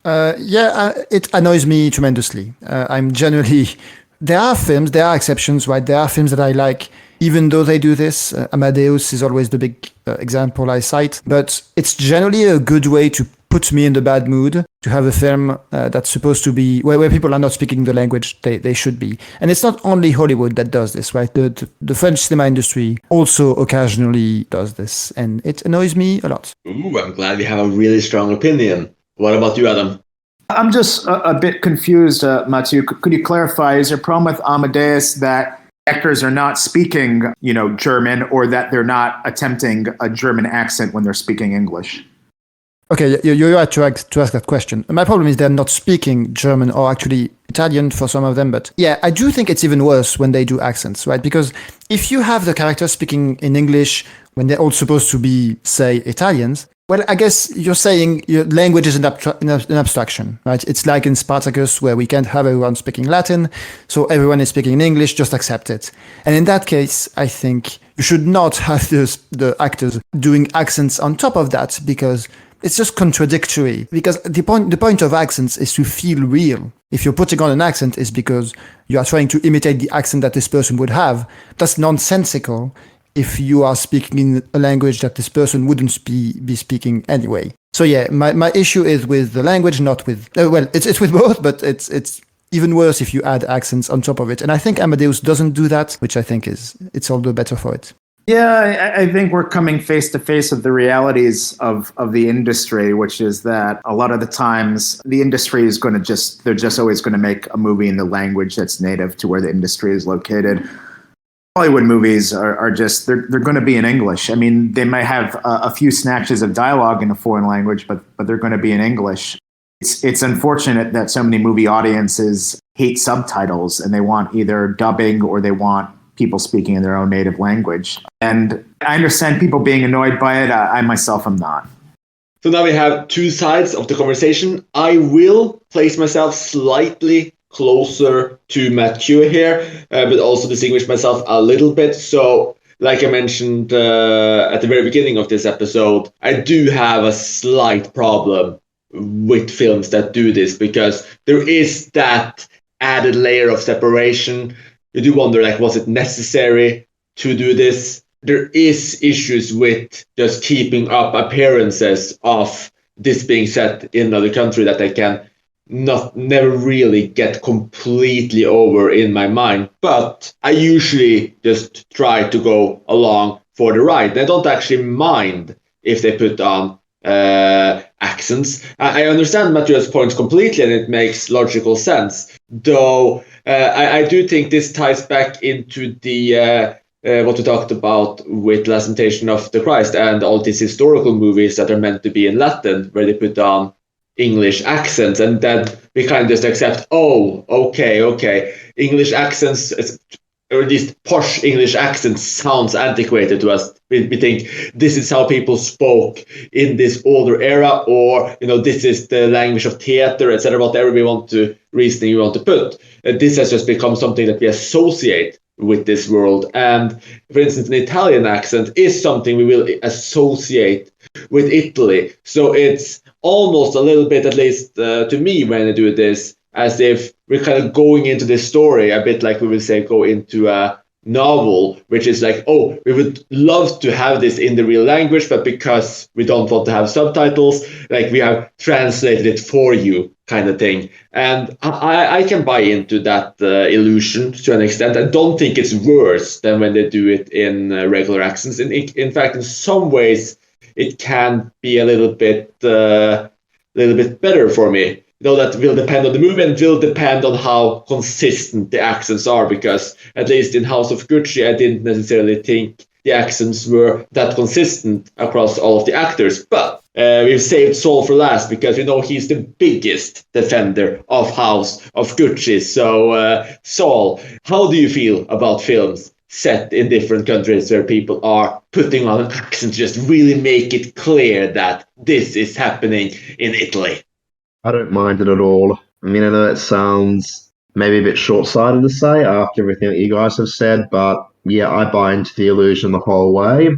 It annoys me tremendously. I'm generally, there are exceptions, right? There are films that I like, even though they do this. Amadeus is always the big example I cite, but it's generally a good way to put me in the bad mood to have a film that's supposed to be where people are not speaking the language they should be. And it's not only Hollywood that does this, right? The French cinema industry also occasionally does this, and it annoys me a lot. Ooh, I'm glad we have a really strong opinion. What about you, Adam? I'm just a bit confused, Matthieu. Could you clarify, is your problem with Amadeus that actors are not speaking, German, or that they're not attempting a German accent when they're speaking English? Okay, you're right to ask that question. My problem is they're not speaking German or actually Italian for some of them. But yeah, I do think it's even worse when they do accents, right? Because if you have the characters speaking in English when they're all supposed to be, say, Italians, well, I guess you're saying your language is an abstraction, right? It's like in Spartacus where we can't have everyone speaking Latin, so everyone is speaking in English, just accept it. And in that case, I think you should not have the actors doing accents on top of that, because it's just contradictory, because the point of accents is to feel real. If you're putting on an accent, it's because you are trying to imitate the accent that this person would have. That's nonsensical if you are speaking in a language that this person wouldn't be speaking anyway. So yeah, my issue is with the language, not with it's with both, but it's even worse if you add accents on top of it. And I think Amadeus doesn't do that, which I think it's all the better for it. Yeah, I think we're coming face to face with the realities of the industry, which is that a lot of the times the industry is they're just always going to make a movie in the language that's native to where the industry is located. Hollywood movies are just, they're going to be in English. I mean, they might have a few snatches of dialogue in a foreign language, but they're going to be in English. It's unfortunate that so many movie audiences hate subtitles and they want either dubbing or they want people speaking in their own native language. And I understand people being annoyed by it. I myself am not. So now we have two sides of the conversation. I will place myself slightly closer to Matthieu here, but also distinguish myself a little bit. So, like I mentioned at the very beginning of this episode, I do have a slight problem with films that do this, because there is that added layer of separation. You do wonder, was it necessary to do this? There is issues with just keeping up appearances of this being set in another country that I can never really get completely over in my mind. But I usually just try to go along for the ride. I don't actually mind if they put on accents. I understand Matthieu's points completely, and it makes logical sense. Though I do think this ties back into the what we talked about with Last Temptation of the Christ and all these historical movies that are meant to be in Latin, where they put on English accents, and then we kind of just accept, oh, okay, English accents, or at least posh English accents, sounds antiquated to us. We think this is how people spoke in this older era, or this is the language of theater, etc. Whatever reasoning we want to put. This has just become something that we associate with this world. And for instance, an Italian accent is something we will associate with Italy. So it's almost a little bit, at least to me, when I do this, as if we're kind of going into this story a bit like we would say go into a novel, which is like, oh, we would love to have this in the real language, but because we don't want to have subtitles, like we have translated it for you, kind of thing. And I can buy into that illusion to an extent. I don't think it's worse than when they do it in regular accents. In fact, in some ways, it can be a little bit better for me. That will depend on the movie and will depend on how consistent the accents are, because at least in House of Gucci, I didn't necessarily think the accents were that consistent across all of the actors. But we've saved Saul for last because he's the biggest defender of House of Gucci. So Saul, how do you feel about films set in different countries where people are putting on an accent to just really make it clear that this is happening in Italy? I don't mind it at all. I mean, I know that sounds maybe a bit short-sighted to say after everything that you guys have said, but yeah, I buy into the illusion the whole way.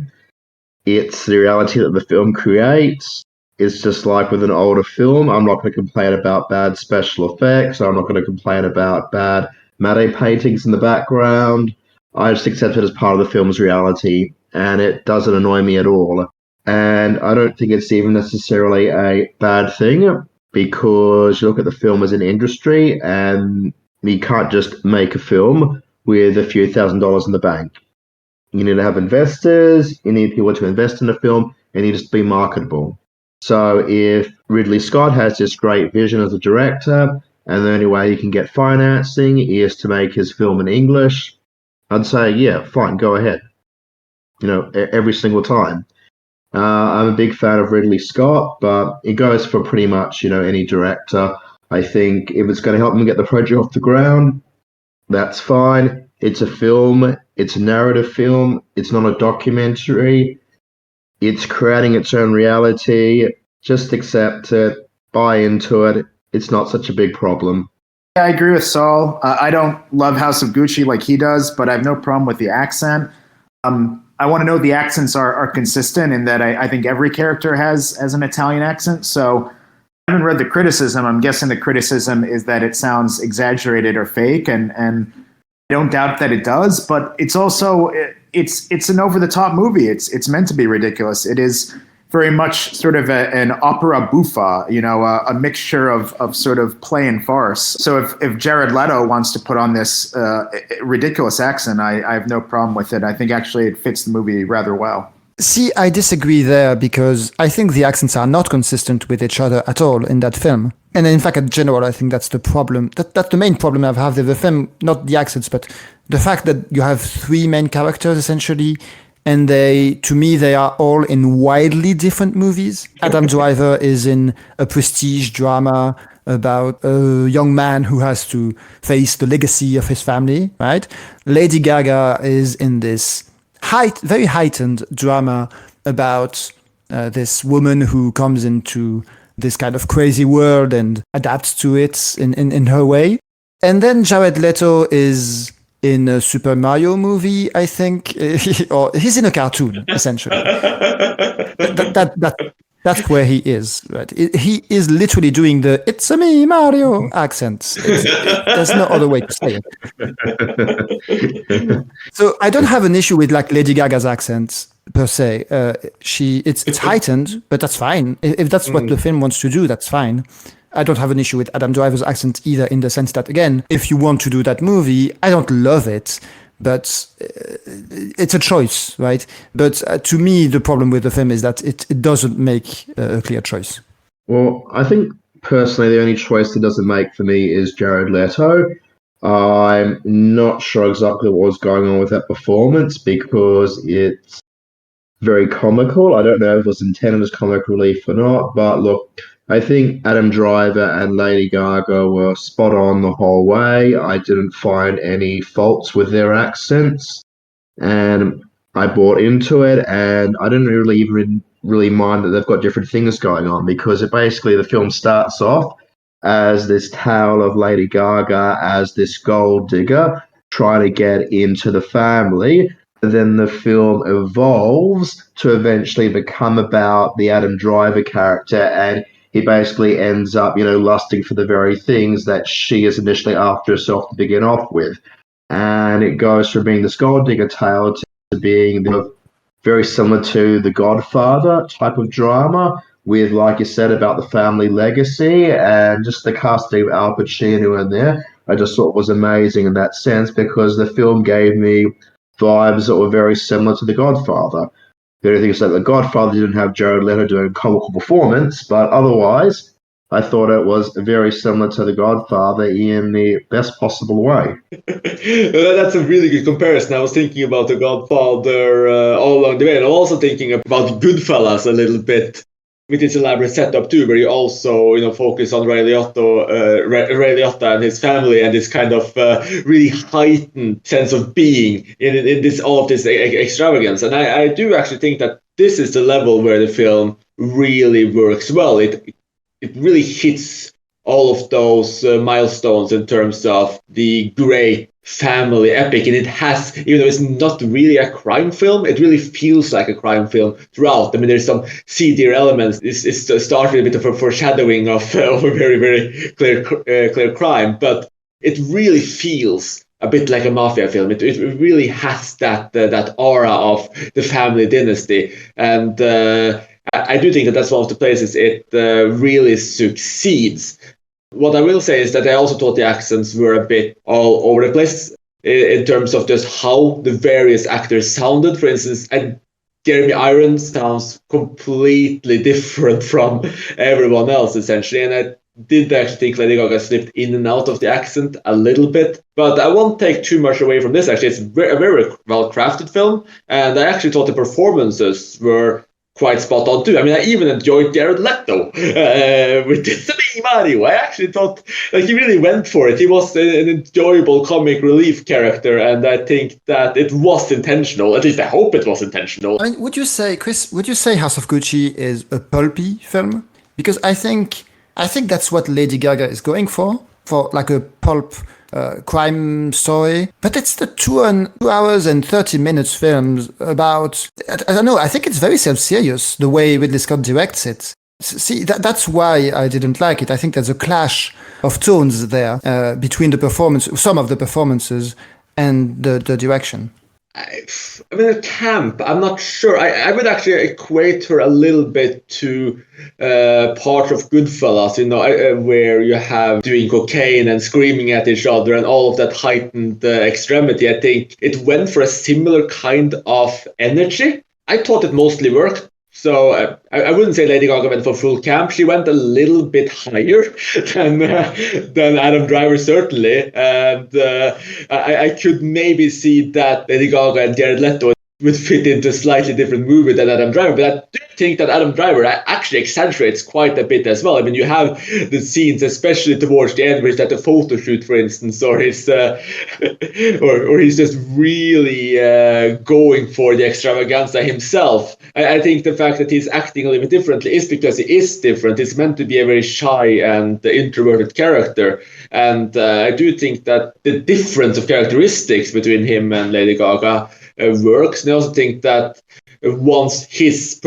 It's the reality that the film creates. It's just like with an older film, I'm not going to complain about bad special effects. I'm not going to complain about bad matte paintings in the background. I just accept it as part of the film's reality, and it doesn't annoy me at all. And I don't think it's even necessarily a bad thing, because you look at the film as an industry, and you can't just make a film with a few $1,000s in the bank. You need to have investors, you need people to invest in a film, and you need to be marketable. So if Ridley Scott has this great vision as a director, and the only way he can get financing is to make his film in English, I'd say, yeah, fine, go ahead. Every single time. I'm a big fan of Ridley Scott, but it goes for pretty much, any director. I think if it's going to help him get the project off the ground, that's fine. It's a film. It's a narrative film. It's not a documentary. It's creating its own reality. Just accept it. Buy into it. It's not such a big problem. Yeah, I agree with Saul. I don't love House of Gucci like he does, but I have no problem with the accent. I want to know the accents are consistent, in that I think every character has an Italian accent. So I haven't read the criticism. I'm guessing the criticism is that it sounds exaggerated or fake, and I don't doubt that it does. But it's also it's an over the top movie. It's meant to be ridiculous. It is very much sort of an opera buffa, a mixture of sort of play and farce. So if Jared Leto wants to put on this ridiculous accent, I have no problem with it. I think actually it fits the movie rather well. See, I disagree there, because I think the accents are not consistent with each other at all in that film. And in fact, in general, I think that's the problem. That's the main problem I have with the film, not the accents, but the fact that you have three main characters, essentially, and to me, they are all in widely different movies. Adam Driver is in a prestige drama about a young man who has to face the legacy of his family, right? Lady Gaga is in this very heightened drama about this woman who comes into this kind of crazy world and adapts to it in her way. And then Jared Leto is in a Super Mario movie, I think, or he's in a cartoon, essentially. That's where he is, right? He is literally doing the "It's a me, Mario" accent. There's no other way to say it. So I don't have an issue with like Lady Gaga's accent per se. It's heightened, but that's fine. If that's what the film wants to do, that's fine. I don't have an issue with Adam Driver's accent either, in the sense that, again, if you want to do that movie, I don't love it, but it's a choice, right? But to me, the problem with the film is that it doesn't make a clear choice. Well, I think personally the only choice it doesn't make for me is Jared Leto. I'm not sure exactly what was going on with that performance because it's very comical. I don't know if it was intended as comic relief or not, but look, I think Adam Driver and Lady Gaga were spot on the whole way. I didn't find any faults with their accents, and I bought into it, and I didn't really even really mind that they've got different things going on because it basically the film starts off as this tale of Lady Gaga as this gold digger trying to get into the family. Then the film evolves to eventually become about the Adam Driver character, and he basically ends up, lusting for the very things that she is initially after herself to begin off with. And it goes from being this gold digger tale to being very similar to the Godfather type of drama, with, like you said, about the family legacy and just the casting of Al Pacino in there. I just thought was amazing in that sense because the film gave me vibes that were very similar to The Godfather. The only thing is that The Godfather didn't have Jared Leto doing a comical performance, but otherwise, I thought it was very similar to The Godfather in the best possible way. That's a really good comparison. I was thinking about The Godfather all along the way, and I'm also thinking about Goodfellas a little bit with its elaborate setup too, where you also focus on Ray Liotta and his family and this kind of really heightened sense of being in this all of this extravagance. And I do actually think that this is the level where the film really works well. It really hits all of those milestones in terms of the great family epic. And it has, even though it's not really a crime film, it really feels like a crime film throughout. I mean, there's some seedier elements. It's started a bit of a foreshadowing of a very, very clear crime, but it really feels a bit like a mafia film. It really has that aura of the family dynasty. And I do think that that's one of the places it really succeeds. What I will say is that I also thought the accents were a bit all over the place in terms of just how the various actors sounded. For instance, Jeremy Irons sounds completely different from everyone else, essentially. And I did actually think Lady Gaga slipped in and out of the accent a little bit. But I won't take too much away from this, actually. It's a very well-crafted film. And I actually thought the performances were quite spot on too. I mean, I even enjoyed Jared Leto with this Mario. I actually thought he really went for it. He was an enjoyable comic relief character, and I think that it was intentional. At least I hope it was intentional. I mean, would you say, Chris? Would you say House of Gucci is a pulpy film? Because I think that's what Lady Gaga is going for like a pulp crime story. But it's the 2 hours and 30 minutes films about, I don't know, I think it's very self-serious the way Ridley Scott directs it. See, that's why I didn't like it. I think there's a clash of tones there between some of the performances and the direction. I mean, a camp, I'm not sure. I would actually equate her a little bit to part of Goodfellas, where you have doing cocaine and screaming at each other and all of that heightened extremity. I think it went for a similar kind of energy. I thought it mostly worked. So I wouldn't say Lady Gaga went for full camp. She went a little bit higher than Adam Driver, certainly. And I could maybe see that Lady Gaga and Jared Leto would fit into a slightly different movie than Adam Driver. But I do think that Adam Driver actually exaggerates quite a bit as well. I mean, you have the scenes, especially towards the end, where he's at the photo shoot, for instance, or he's or he's just really going for the extravaganza himself. I think the fact that he's acting a little bit differently is because he is different. He's meant to be a very shy and introverted character. And I do think that the difference of characteristics between him and Lady Gaga works. And I also think that once his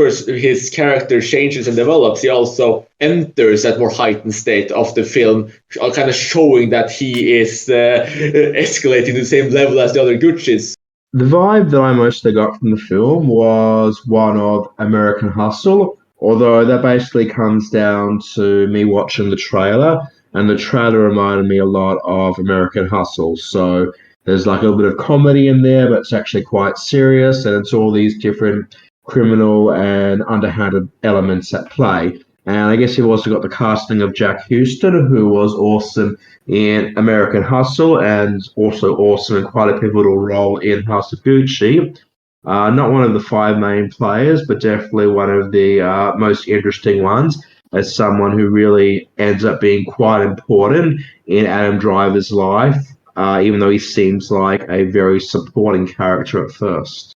character changes and develops, he also enters that more heightened state of the film, kind of showing that he is escalating to the same level as the other Gucci's. The vibe that I mostly got from the film was one of American Hustle, although that basically comes down to me watching the trailer, and the trailer reminded me a lot of American Hustle. So there's like a little bit of comedy in there, but it's actually quite serious, and it's all these different criminal and underhanded elements at play. And I guess you've also got the casting of Jack Houston, who was awesome in American Hustle and also awesome in quite a pivotal role in House of Gucci. Not one of the five main players, but definitely one of the most interesting ones as someone who really ends up being quite important in Adam Driver's life, even though he seems like a very supporting character at first.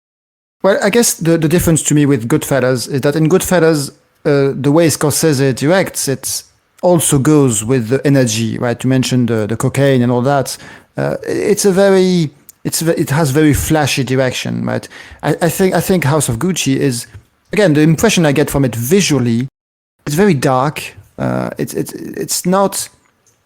Well, I guess the difference to me with Goodfellas is that in Goodfellas, the way Scorsese directs, it also goes with the energy, right? You mentioned the cocaine and all that. It has very flashy direction, right? I think House of Gucci is, again, the impression I get from it visually, it's very dark. It's not.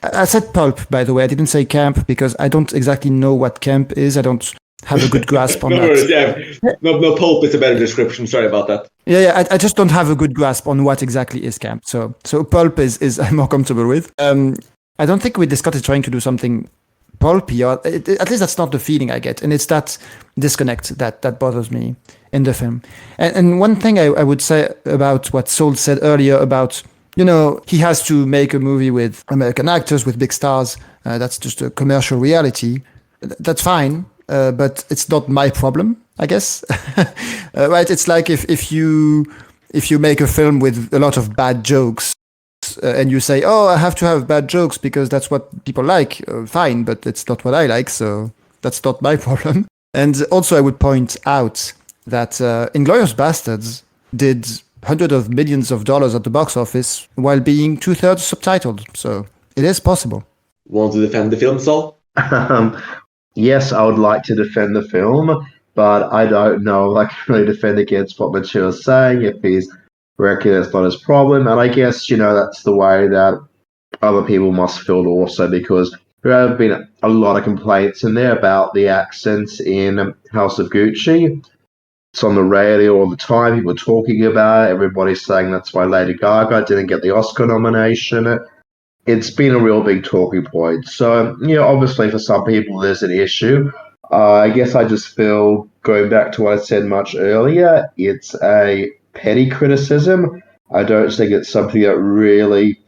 I said pulp, by the way. I didn't say camp because I don't exactly know what camp is. I don't have a good grasp on that. Yeah. No, pulp is a better description. Sorry about that. Yeah. I just don't have a good grasp on what exactly is camp. So pulp is I'm more comfortable with. I don't think Ridley Scott is trying to do something pulpy, or at least that's not the feeling I get, and it's that disconnect that bothers me in the film. And one thing I would say about what Saul said earlier about, he has to make a movie with American actors, with big stars. That's just a commercial reality. That's fine, but it's not my problem, I guess. Right? It's like if you make a film with a lot of bad jokes, and you say, "Oh, I have to have bad jokes because that's what people like." Fine, but it's not what I like, so that's not my problem. And also, I would point out that Inglourious Basterds did hundreds of millions of dollars at the box office while being 2/3 subtitled. So it is possible. Want to defend the film, Saul? Yes, I would like to defend the film, but I don't know if I can really defend against what Matthieu is saying, if he's reckon it's not his problem. And I guess, that's the way that other people must feel also, because there have been a lot of complaints in there about the accents in House of Gucci. It's on the radio all the time, people talking about it, everybody's saying that's why Lady Gaga didn't get the Oscar nomination. It's been a real big talking point. So, obviously for some people there's an issue. I guess I just feel, going back to what I said much earlier, it's a petty criticism. I don't think it's something that really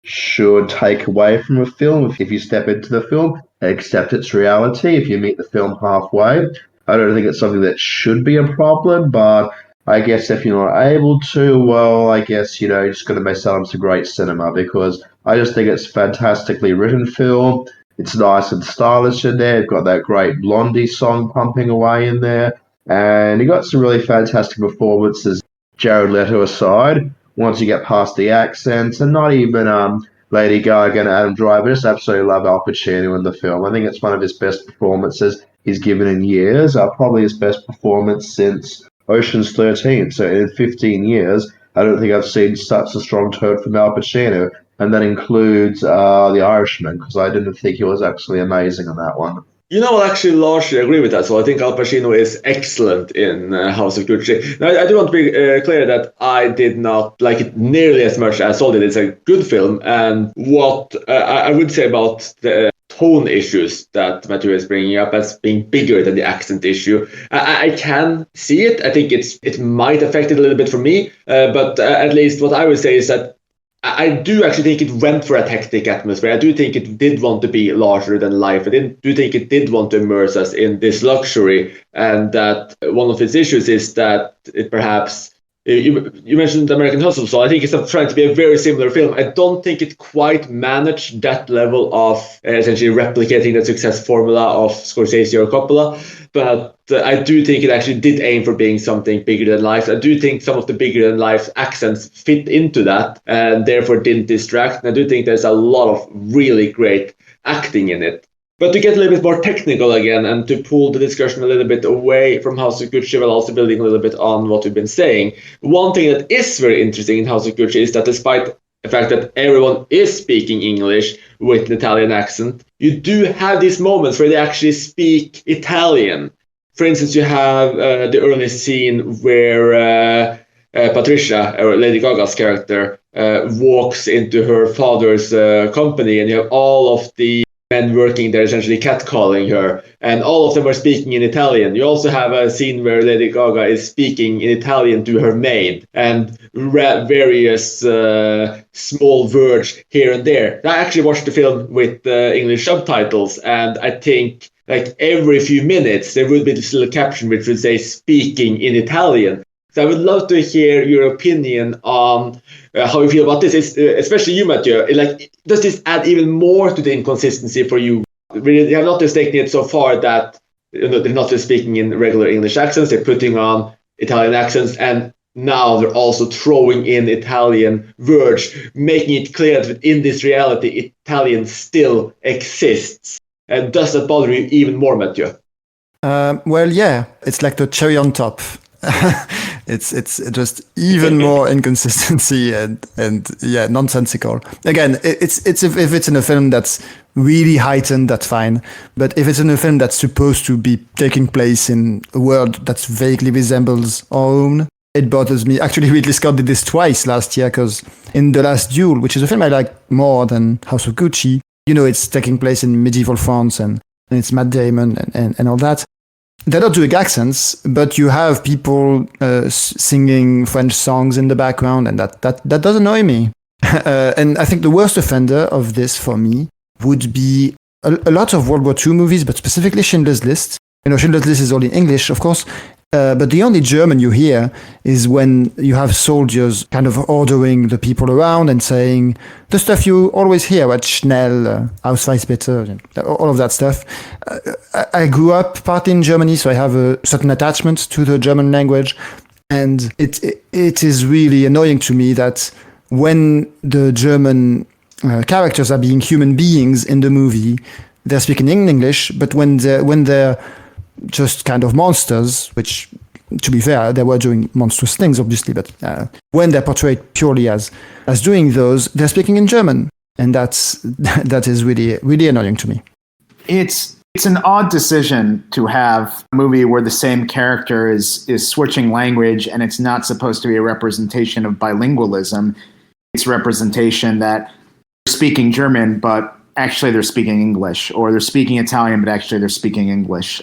should take away from a film. If you step into the film, accept its reality. If you meet the film halfway, I don't think it's something that should be a problem, but I guess if you're not able to, well, I guess, you're just going to miss out on some great cinema, because I just think it's a fantastically written film. It's nice and stylish in there. You've got that great Blondie song pumping away in there. And you got some really fantastic performances, Jared Leto aside. Once you get past the accents, and not even Lady Gaga and Adam Driver, I just absolutely love Al Pacino in the film. I think it's one of his best performances he's given in years. Probably his best performance since Ocean's 13. So in 15 years, I don't think I've seen such a strong tone from Al Pacino. And that includes The Irishman, because I didn't think he was actually amazing on that one. I'll actually largely agree with that. So I think Al Pacino is excellent in House of Gucci. Now, I do want to be clear that I did not like it nearly as much as Saul did. It's a good film. And what I would say about the tone issues that Matthieu is bringing up as being bigger than the accent issue, I can see it. I think it might affect it a little bit for me. But at least what I would say is that I do actually think it went for a hectic atmosphere. I do think it did want to be larger than life. I do think it did want to immerse us in this luxury, and that one of its issues is that it perhaps, you mentioned American Hustle, so I think it's trying to be a very similar film. I don't think it quite managed that level of essentially replicating the success formula of Scorsese or Coppola, but I do think it actually did aim for being something bigger than life. I do think some of the bigger than life accents fit into that and therefore didn't distract. And I do think there's a lot of really great acting in it. But to get a little bit more technical again and to pull the discussion a little bit away from House of Gucci while also building a little bit on what we've been saying, one thing that is very interesting in House of Gucci is that despite the fact that everyone is speaking English with an Italian accent, you do have these moments where they actually speak Italian. For instance, you have the early scene where Patricia, or Lady Gaga's character, walks into her father's company, and you have all of the men working there essentially catcalling her, and all of them are speaking in Italian. You also have a scene where Lady Gaga is speaking in Italian to her maid, and various small words here and there. I actually watched the film with English subtitles, and I think like every few minutes there would be this little caption which would say "speaking in Italian." So I would love to hear your opinion on how you feel about this, especially you, Matthieu. Like, does this add even more to the inconsistency for you? Really, they have not just taken it so far that they're not just speaking in regular English accents, they're putting on Italian accents, and now they're also throwing in Italian words, making it clear that within this reality, Italian still exists. And does that bother you even more, Matthieu? Well, yeah, it's like the cherry on top. It's just even more inconsistency and yeah, nonsensical. Again, it's if it's in a film that's really heightened, that's fine. But if it's in a film that's supposed to be taking place in a world that vaguely resembles our own, it bothers me. Actually, Ridley Scott did this twice last year, because in The Last Duel, which is a film I like more than House of Gucci, it's taking place in medieval France and it's Matt Damon and all that. They're not doing accents, but you have people singing French songs in the background, and that does annoy me. And I think the worst offender of this for me would be a lot of World War II movies, but specifically Schindler's List. Schindler's List is all in English, of course, but the only German you hear is when you have soldiers kind of ordering the people around and saying the stuff you always hear, what schnell, Ausweisbitte, all of that stuff. I grew up partly in Germany, so I have a certain attachment to the German language, and it is really annoying to me that when the German characters are being human beings in the movie, they're speaking in English, but when they're just kind of monsters, which, to be fair, they were doing monstrous things, obviously, but when they're portrayed purely as doing those, they're speaking in German, and that is really, really annoying to me. It's an odd decision to have a movie where the same character is switching language, and it's not supposed to be a representation of bilingualism. It's representation that they're speaking German, but actually they're speaking English, or they're speaking Italian, but actually they're speaking English.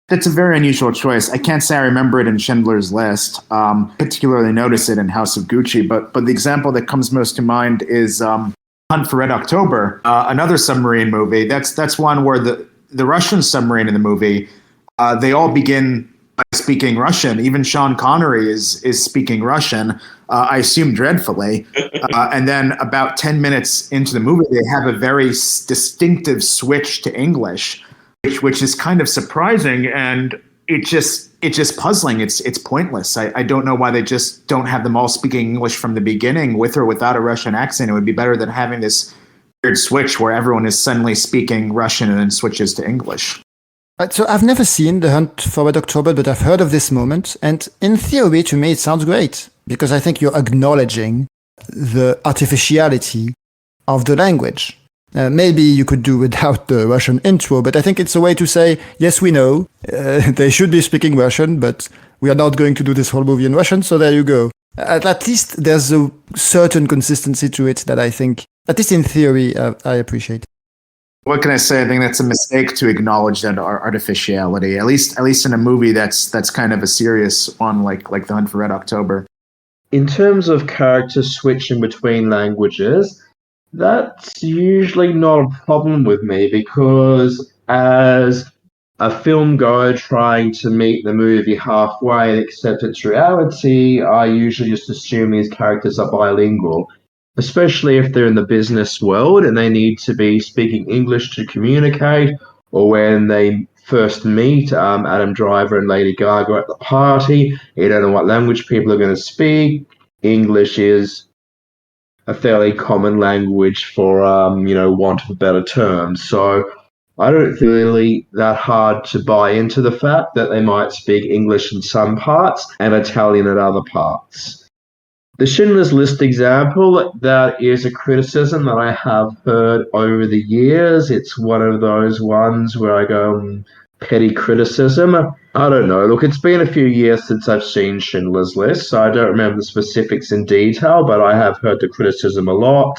That's a very unusual choice. I can't say I remember it in Schindler's List, particularly notice it in House of Gucci, but the example that comes most to mind is Hunt for Red October, another submarine movie. That's one where the Russian submarine in the movie, they all begin by speaking Russian. Even Sean Connery is speaking Russian, I assume dreadfully. And then about 10 minutes into the movie, they have a very distinctive switch to English, which is kind of surprising, and it's just puzzling. It's pointless. I don't know why they just don't have them all speaking English from the beginning, with or without a Russian accent. It would be better than having this weird switch where everyone is suddenly speaking Russian and then switches to English. So I've never seen The Hunt for Red October, but I've heard of this moment. And in theory, to me, it sounds great, because I think you're acknowledging the artificiality of the language. Maybe you could do without the Russian intro, but I think it's a way to say, yes, we know, they should be speaking Russian, but we are not going to do this whole movie in Russian, so there you go. At least there's a certain consistency to it that I think, at least in theory, I appreciate. What can I say? I think that's a mistake to acknowledge that artificiality, at least in a movie that's kind of a serious one, like The Hunt for Red October. In terms of characters switching between languages, that's usually not a problem with me, because as a film goer trying to meet the movie halfway and accept its reality, I usually just assume these characters are bilingual, especially if they're in the business world and they need to be speaking English to communicate, or when they first meet Adam Driver and Lady Gaga at the party, you don't know what language people are going to speak. English is a fairly common language for, want of a better term. So I don't feel really that hard to buy into the fact that they might speak English in some parts and Italian at other parts. The Schindler's List example, that is a criticism that I have heard over the years. It's one of those ones where I go, petty criticism. I don't know. Look, it's been a few years since I've seen Schindler's List, so I don't remember the specifics in detail, but I have heard the criticism a lot.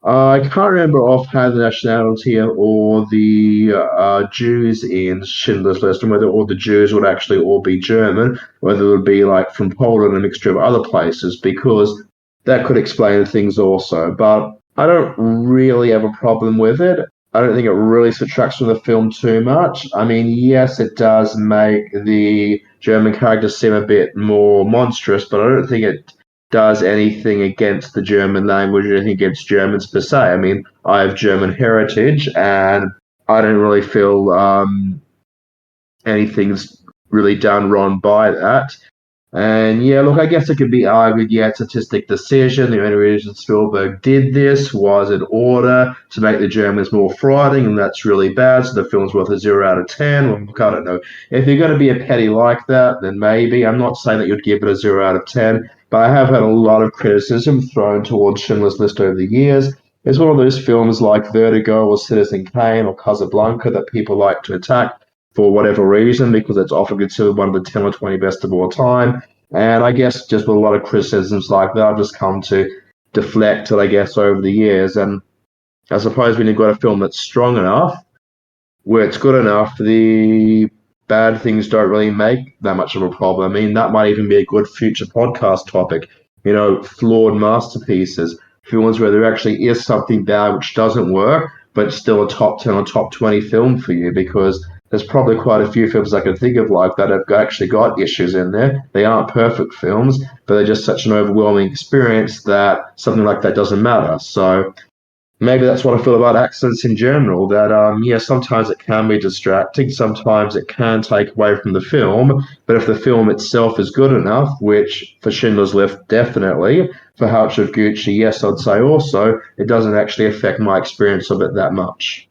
I can't remember offhand the nationality or the Jews in Schindler's List, and whether all the Jews would actually all be German, whether it would be like from Poland and a mixture of other places, because that could explain things also. But I don't really have a problem with it. I don't think it really subtracts from the film too much. I mean, yes, it does make the German characters seem a bit more monstrous, but I don't think it does anything against the German language or anything against Germans per se. I mean, I have German heritage, and I don't really feel anything's really done wrong by that. And yeah, look, I guess it could be argued, yeah, it's a artistic decision. The only reason Spielberg did this was in order to make the Germans more frightening, and that's really bad. So the film's worth a 0 out of 10. Well, look, I don't know. If you're going to be a petty like that, then maybe. I'm not saying that you'd give it a 0 out of 10, but I have had a lot of criticism thrown towards Schindler's List over the years. It's one of those films like Vertigo or Citizen Kane or Casablanca that people like to attack for whatever reason, because it's often considered one of the 10 or 20 best of all time. And I guess just with a lot of criticisms like that, I've just come to deflect it, I guess, over the years. And I suppose when you've got a film that's strong enough, where it's good enough, the bad things don't really make that much of a problem. I mean, that might even be a good future podcast topic. You know, flawed masterpieces, films where there actually is something there which doesn't work, but it's still a top 10 or top 20 film for you, because there's probably quite a few films I can think of like that have actually got issues in there. They aren't perfect films, but they're just such an overwhelming experience that something like that doesn't matter. So maybe that's what I feel about accents in general, that yeah, sometimes it can be distracting, sometimes it can take away from the film, but if the film itself is good enough, which for Schindler's List definitely, for House of Gucci, yes, I'd say also, it doesn't actually affect my experience of it that much.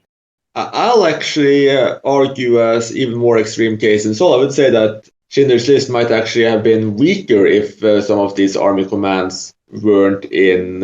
I'll actually argue as even more extreme case. And so I would say that Schindler's List might actually have been weaker if some of these army commands weren't in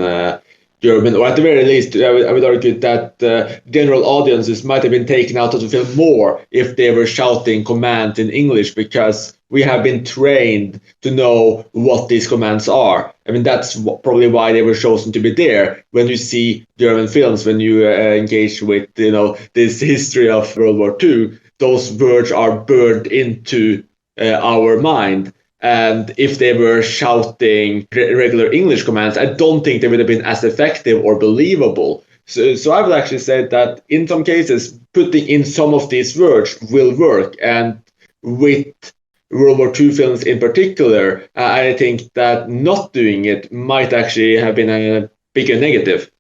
German, or at the very least, I would argue that general audiences might have been taken out of the film more if they were shouting commands in English, because we have been trained to know what these commands are. I mean, that's probably why they were chosen to be there. When you see German films, when you engage with, this history of World War II, those words are burned into our mind. And if they were shouting regular English commands, I don't think they would have been as effective or believable. So I would actually say that in some cases, putting in some of these words will work. And with World War II films in particular, I think that not doing it might actually have been a bigger negative.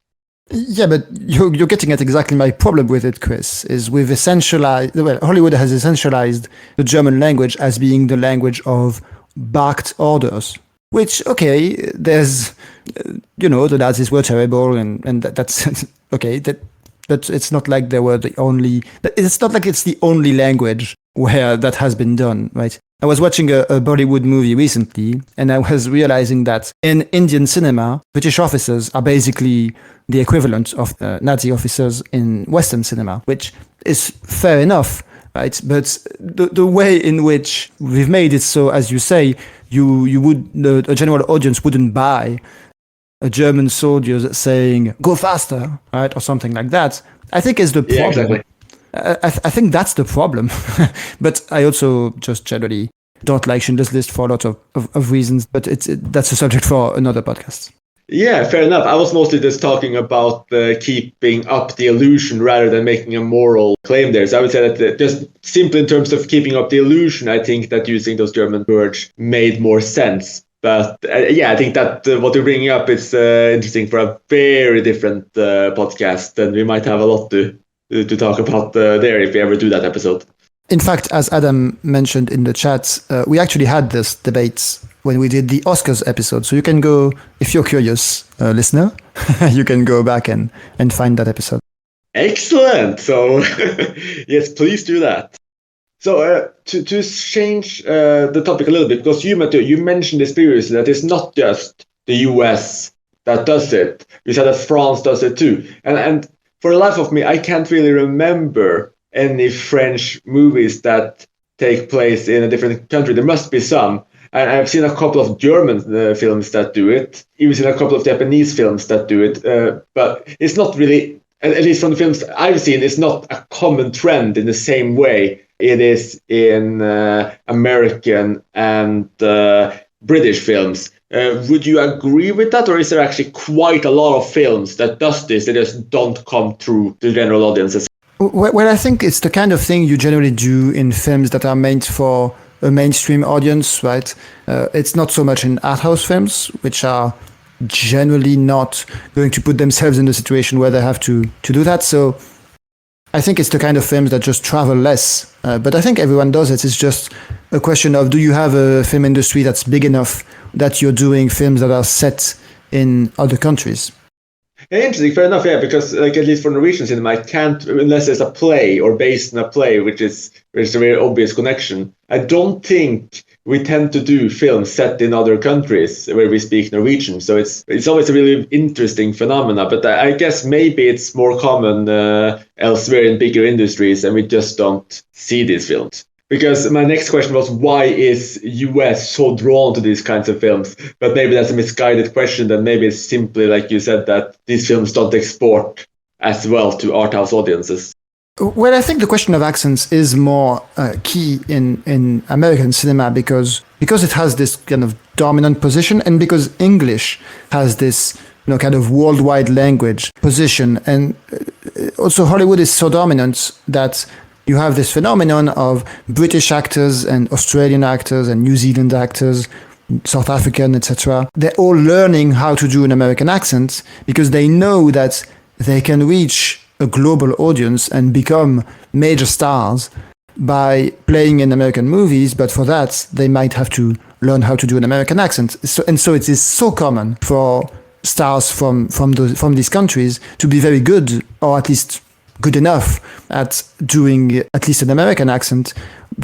Yeah, but you're getting at exactly my problem with it, Chris, is we've essentialized, well, Hollywood has essentialized the German language as being the language of barked orders, which, okay, there's, the Nazis were terrible, and that's, okay, but it's not like they were the only, it's not like it's the only language where that has been done, right? I was watching a Bollywood movie recently, and I was realizing that in Indian cinema, British officers are basically the equivalent of Nazi officers in Western cinema, which is fair enough, right? But the way in which we've made it so, as you say, a general audience wouldn't buy a German soldier saying "go faster," right, or something like that, I think is the problem. Yeah, exactly. I think that's the problem. But I also just generally don't like Schindler's List for a lot of reasons, but that's a subject for another podcast. Yeah, fair enough. I was mostly just talking about keeping up the illusion rather than making a moral claim there. So I would say that just simply in terms of keeping up the illusion, I think that using those German words made more sense. But yeah, I think that what you're bringing up is interesting for a very different podcast, and we might have a lot to talk about there if we ever do that episode. In fact, as Adam mentioned in the chat, we actually had this debate when we did the Oscars episode. So you can go, if you're curious, listener, you can go back and find that episode. Excellent. So yes, please do that. So to change the topic a little bit, because you, Matthieu, you mentioned this previously, that it's not just the US that does it. You said that France does it too. And for the life of me, I can't really remember any French movies that take place in a different country. There must be some. And I've seen a couple of German films that do it. Even seen a couple of Japanese films that do it. But it's not really, at least from the films I've seen, it's not a common trend in the same way it is in American and British films. Would you agree with that, or is there actually quite a lot of films that does this, that just don't come through the general audiences? Well, I think it's the kind of thing you generally do in films that are meant for a mainstream audience, right? It's not so much in art house films, which are generally not going to put themselves in the situation where they have to do that. So I think it's the kind of films that just travel less. But I think everyone does it. It's just a question of, do you have a film industry that's big enough that you're doing films that are set in other countries? Yeah, interesting, fair enough, yeah, because like at least for Norwegian cinema, I can't, unless there's a play or based in a play, which is a very obvious connection. I don't think we tend to do films set in other countries where we speak Norwegian. So it's always a really interesting phenomena, but I guess maybe it's more common elsewhere in bigger industries, and we just don't see these films. Because my next question was, why is US so drawn to these kinds of films? But maybe that's a misguided question. That maybe it's simply, like you said, that these films don't export as well to art house audiences. Well, I think the question of accents is more key in American cinema because it has this kind of dominant position, and because English has this kind of worldwide language position, and also Hollywood is so dominant that you have this phenomenon of British actors and Australian actors and New Zealand actors, South African, etc. They're all learning how to do an American accent because they know that they can reach a global audience and become major stars by playing in American movies, but for that they might have to learn how to do an American accent. So it is so common for stars from these countries to be very good, or at least good enough at doing at least an American accent,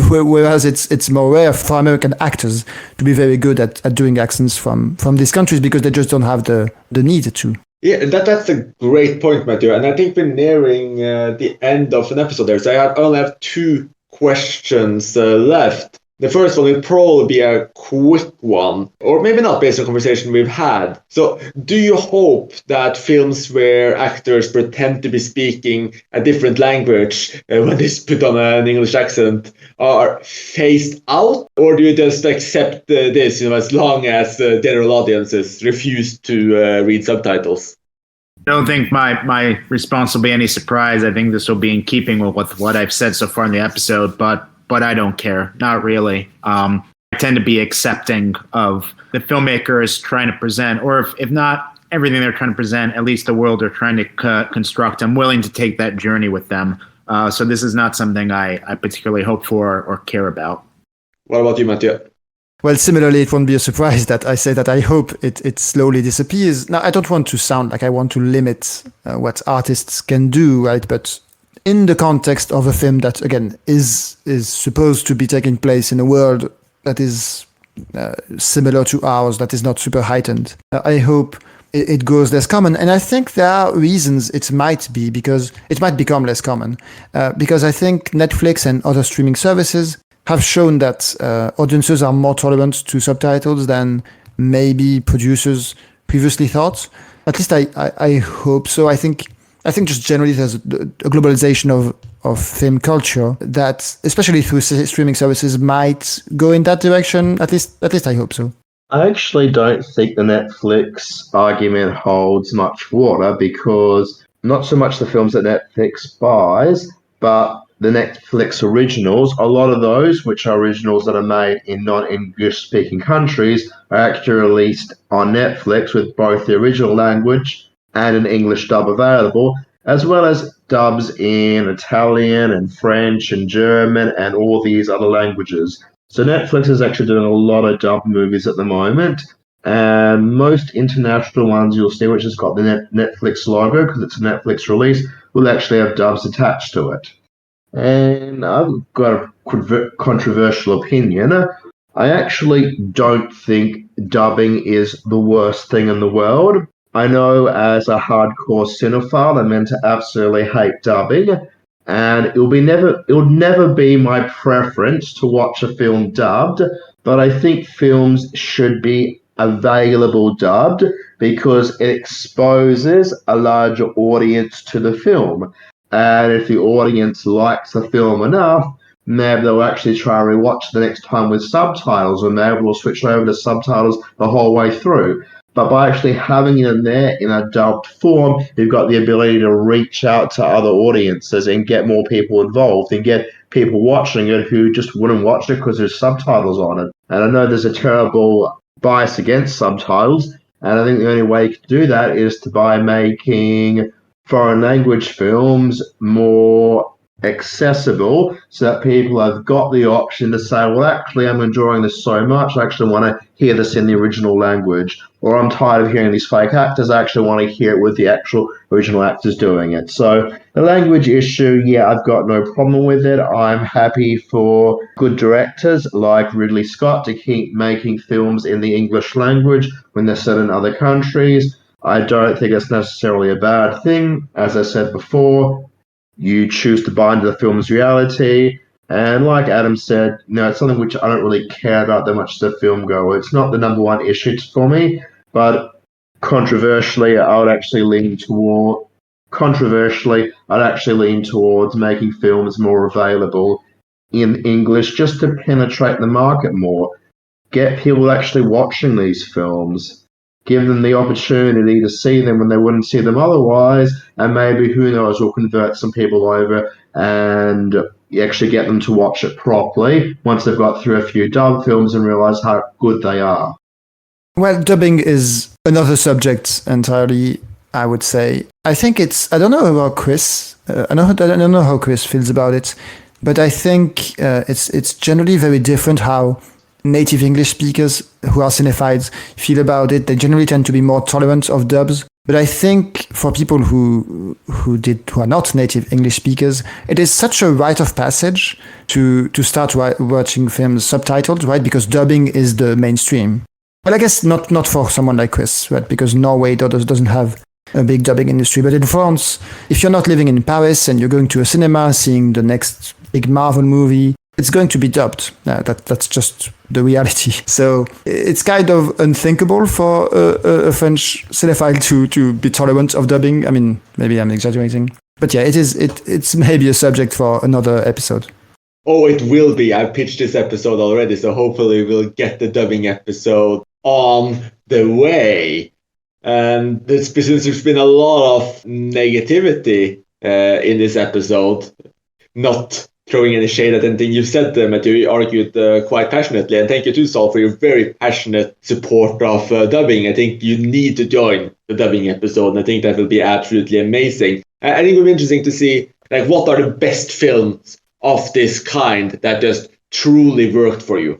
whereas it's more rare for American actors to be very good at doing accents from these countries because they just don't have the need to. Yeah, that's a great point, Matthieu. And I think we're nearing the end of an episode there. So I only have two questions left. The first one will probably be a quick one, or maybe not based on conversation we've had. So do you hope that films where actors pretend to be speaking a different language when they put on an English accent are phased out? Or do you just accept this, as long as general audiences refuse to read subtitles? I don't think my response will be any surprise. I think this will be in keeping with what I've said so far in the episode, but I don't care. Not really. I tend to be accepting of the filmmakers trying to present, or if not everything they're trying to present, at least the world they're trying to construct. I'm willing to take that journey with them. So this is not something I particularly hope for or care about. What about you, Matthieu? Well, similarly, it won't be a surprise that I say that I hope it slowly disappears. Now, I don't want to sound like I want to limit what artists can do, right? But in the context of a film that, again, is supposed to be taking place in a world that is similar to ours, that is not super heightened, I hope it goes less common. And I think there are reasons it might be, because it might become less common. Because I think Netflix and other streaming services have shown that audiences are more tolerant to subtitles than maybe producers previously thought. At least I hope so. I think just generally there's a globalization of film culture that, especially through streaming services, might go in that direction. At least I hope so. I actually don't think the Netflix argument holds much water, because not so much the films that Netflix buys, but the Netflix originals, a lot of those, which are originals that are made in non-English speaking countries, are actually released on Netflix with both the original language and an English dub available, as well as dubs in Italian and French and German and all these other languages. So Netflix is actually doing a lot of dub movies at the moment, and most international ones you'll see, which has got the Netflix logo because it's a Netflix release, will actually have dubs attached to it. And I've got a controversial opinion. I actually don't think dubbing is the worst thing in the world. I know as a hardcore cinephile, I'm meant to absolutely hate dubbing, and it'll never be my preference to watch a film dubbed, but I think films should be available dubbed because it exposes a larger audience to the film. And if the audience likes the film enough, maybe they'll actually try and rewatch the next time with subtitles, or maybe they'll switch over to subtitles the whole way through. But by actually having it in there in a dubbed form, you've got the ability to reach out to other audiences and get more people involved and get people watching it who just wouldn't watch it because there's subtitles on it. And I know there's a terrible bias against subtitles, and I think the only way you can do that is by making foreign language films more accessible so that people have got the option to say, well, actually, I'm enjoying this so much, I actually want to hear this in the original language. Or I'm tired of hearing these fake actors, I actually want to hear it with the actual original actors doing it. So the language issue, yeah, I've got no problem with it. I'm happy for good directors like Ridley Scott to keep making films in the English language when they're set in other countries. I don't think it's necessarily a bad thing. As I said before, you choose to buy into the film's reality. And like Adam said, it's something which I don't really care about that much as a film goer. It's not the number one issue for me, but controversially, I'd actually lean towards making films more available in English just to penetrate the market more. Get people actually watching these films. Give them the opportunity to see them when they wouldn't see them otherwise, and maybe, who knows, we'll convert some people over and you actually get them to watch it properly once they've got through a few dub films and realize how good they are. Well, dubbing is another subject entirely, I would say. I think I don't know about Chris. I don't know how Chris feels about it, but I think it's generally very different how native English speakers who are cinephiles feel about it. They generally tend to be more tolerant of dubs. But I think for people who are not native English speakers, it is such a rite of passage to start watching films subtitled, right? Because dubbing is the mainstream. Well, I guess not for someone like Chris, right? Because Norway doesn't have a big dubbing industry. But in France, if you're not living in Paris and you're going to a cinema seeing the next big Marvel movie, it's going to be dubbed. That's just the reality. So it's kind of unthinkable for a French cinephile to be tolerant of dubbing. I mean, maybe I'm exaggerating. But yeah, it's maybe a subject for another episode. Oh, it will be. I've pitched this episode already, so hopefully we'll get the dubbing episode on the way. And there's been a lot of negativity in this episode. Not throwing any shade at anything you've said, Matthieu. You argued quite passionately. And thank you too, Saul, for your very passionate support of dubbing. I think you need to join the dubbing episode, and I think that will be absolutely amazing. I think it will be interesting to see what are the best films of this kind that just truly worked for you.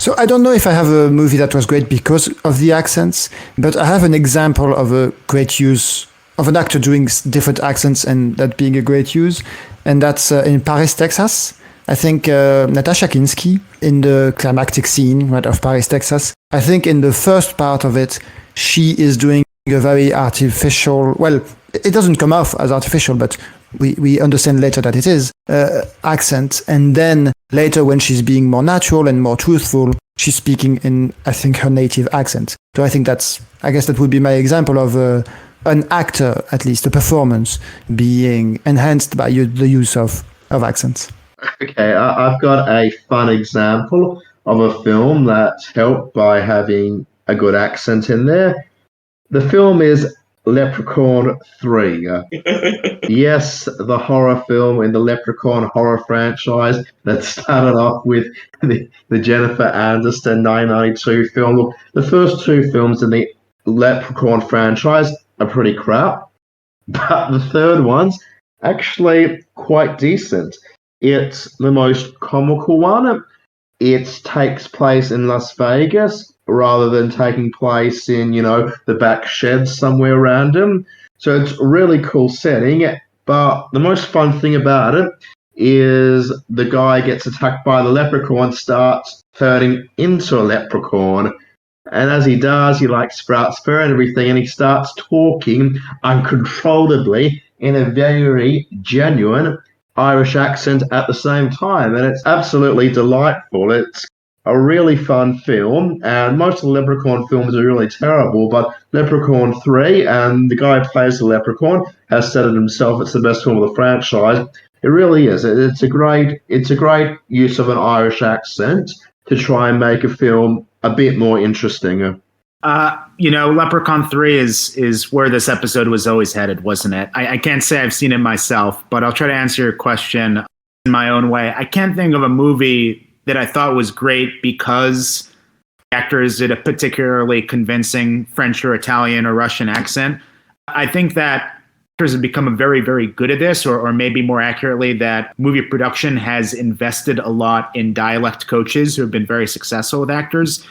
So I don't know if I have a movie that was great because of the accents, but I have an example of a great use of an actor doing different accents and that being a great use. And that's in Paris, Texas. I think Natasha Kinski in the climactic scene, right, of Paris, Texas. I think in the first part of it, she is doing a very artificial, well, it doesn't come off as artificial, but we understand later that it is accent. And then later when she's being more natural and more truthful, she's speaking in, I think, her native accent. So I think I guess that would be my example of an actor, at least a performance, being enhanced by the use of accents. Okay, I've got a fun example of a film that's helped by having a good accent in there. The film is Leprechaun 3. Yes, the horror film in the Leprechaun horror franchise that started off with the Jennifer Aniston 1992 film. Look, the first two films in the Leprechaun franchise are pretty crap, but the third one's actually quite decent. It's the most comical one. It takes place in Las Vegas rather than taking place in, the back sheds somewhere random. So it's a really cool setting. But the most fun thing about it is the guy gets attacked by the leprechaun, starts turning into a leprechaun. And as he does, he sprouts fur and everything, and he starts talking uncontrollably in a very genuine Irish accent at the same time, and it's absolutely delightful. It's a really fun film, and most of the Leprechaun films are really terrible, but Leprechaun 3, and the guy who plays the Leprechaun has said it himself, it's the best film of the franchise. It really is. It's a great use of an Irish accent to try and make a film a bit more interesting. Leprechaun 3 is where this episode was always headed, wasn't it? I can't say I've seen it myself, but I'll try to answer your question in my own way. I can't think of a movie that I thought was great because actors did a particularly convincing French or Italian or Russian accent. I think that actors have become very, very good at this, or maybe more accurately, that movie production has invested a lot in dialect coaches who have been very successful with actors.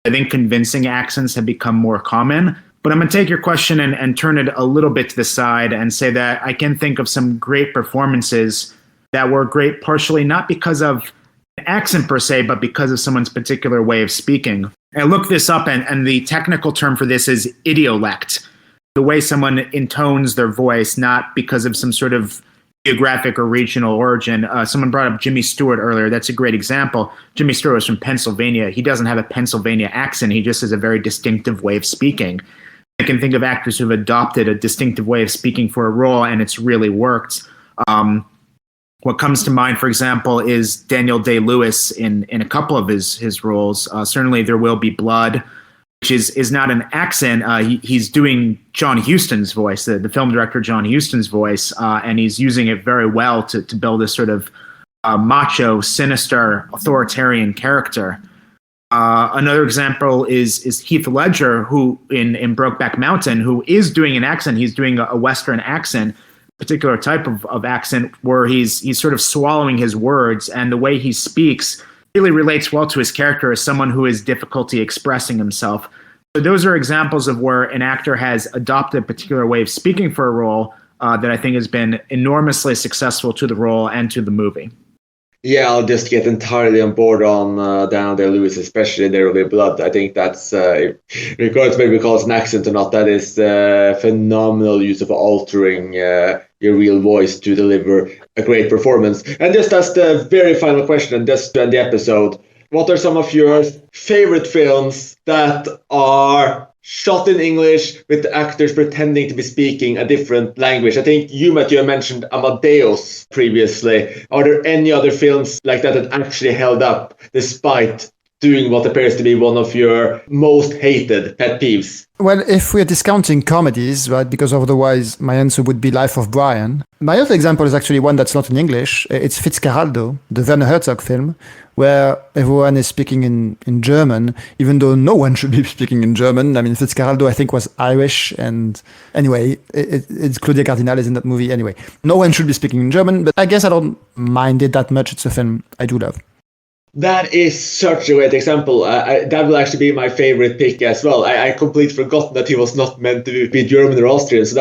I think convincing accents have become more common. But I'm going to take your question and turn it a little bit to the side and say that I can think of some great performances that were great partially not because of an accent per se, but because of someone's particular way of speaking. I looked this up, and the technical term for this is idiolect, the way someone intones their voice, not because of some sort of geographic or regional origin. Someone brought up Jimmy Stewart earlier. That's a great example. Jimmy Stewart was from Pennsylvania. He doesn't have a Pennsylvania accent. He just has a very distinctive way of speaking. I can think of actors who've adopted a distinctive way of speaking for a role, and it's really worked. What comes to mind, for example, is Daniel Day-Lewis in a couple of his roles. Certainly There Will Be Blood, which is not an accent. He's doing John Huston's voice, the film director John Huston's voice, and he's using it very well to build this sort of macho, sinister, authoritarian character. Another example is Heath Ledger, who in Brokeback Mountain, who is doing an accent. He's doing a Western accent, particular type of accent where he's sort of swallowing his words, and the way he speaks really relates well to his character as someone who has difficulty expressing himself. So those are examples of where an actor has adopted a particular way of speaking for a role that I think has been enormously successful to the role and to the movie. Yeah, I'll just get entirely on board on Daniel Day-Lewis, especially There Will Be Blood. I think that's, regardless of whether we call it an accent or not, that is phenomenal use of altering your real voice to deliver a great performance. And just as the very final question, and just to end the episode, what are some of your favorite films that are shot in English with the actors pretending to be speaking a different language? I think you, Matthieu, mentioned Amadeus previously. Are there any other films like that actually held up despite doing what appears to be one of your most hated pet peeves? Well, if we're discounting comedies, right, because otherwise my answer would be Life of Brian. My other example is actually one that's not in English. It's Fitzcarraldo, the Werner Herzog film, where everyone is speaking in German, even though no one should be speaking in German. I mean, Fitzcarraldo, I think, was Irish, and anyway, it's Claudia Cardinal is in that movie. Anyway, no one should be speaking in German, but I guess I don't mind it that much. It's a film I do love. That is such a great example. That will actually be my favorite pick as well. I completely forgot that he was not meant to be German or Austrian, so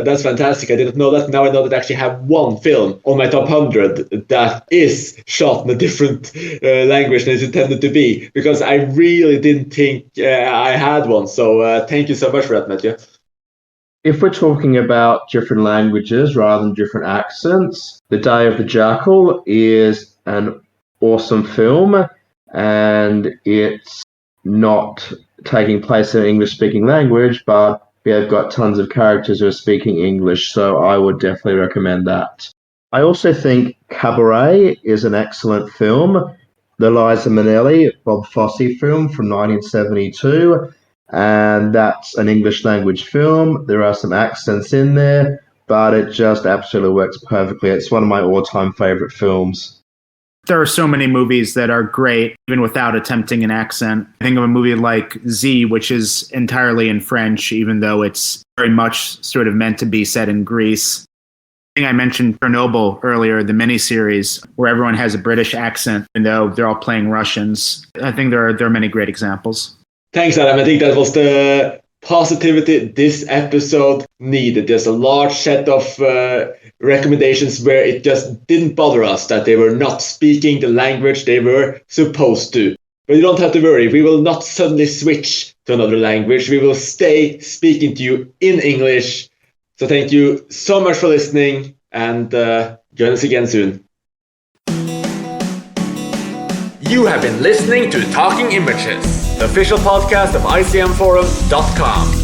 that's fantastic. I didn't know that. Now I know that I actually have one film on my top 100 that is shot in a different language than it's intended to be, because I really didn't think I had one. So thank you so much for that, Matthieu. If we're talking about different languages rather than different accents, The Day of the Jackal is an awesome film, and it's not taking place in an English-speaking language, but we have got tons of characters who are speaking English, so I would definitely recommend that. I also think Cabaret is an excellent film, the Liza Minnelli, Bob Fosse film from 1972, and that's an English-language film. There are some accents in there, but it just absolutely works perfectly. It's one of my all-time favorite films. There are so many movies that are great, even without attempting an accent. I think of a movie like Z, which is entirely in French, even though it's very much sort of meant to be set in Greece. I think I mentioned Chernobyl earlier, the miniseries, where everyone has a British accent, even though they're all playing Russians. I think there are many great examples. Thanks, Adam. I think that was the positivity this episode needed. There's a large set of recommendations where it just didn't bother us that they were not speaking the language they were supposed to. But you don't have to worry. We will not suddenly switch to another language. We will stay speaking to you in English. So thank you so much for listening, and Join us again soon. You have been listening to Talking Images, the official podcast of icmforum.com.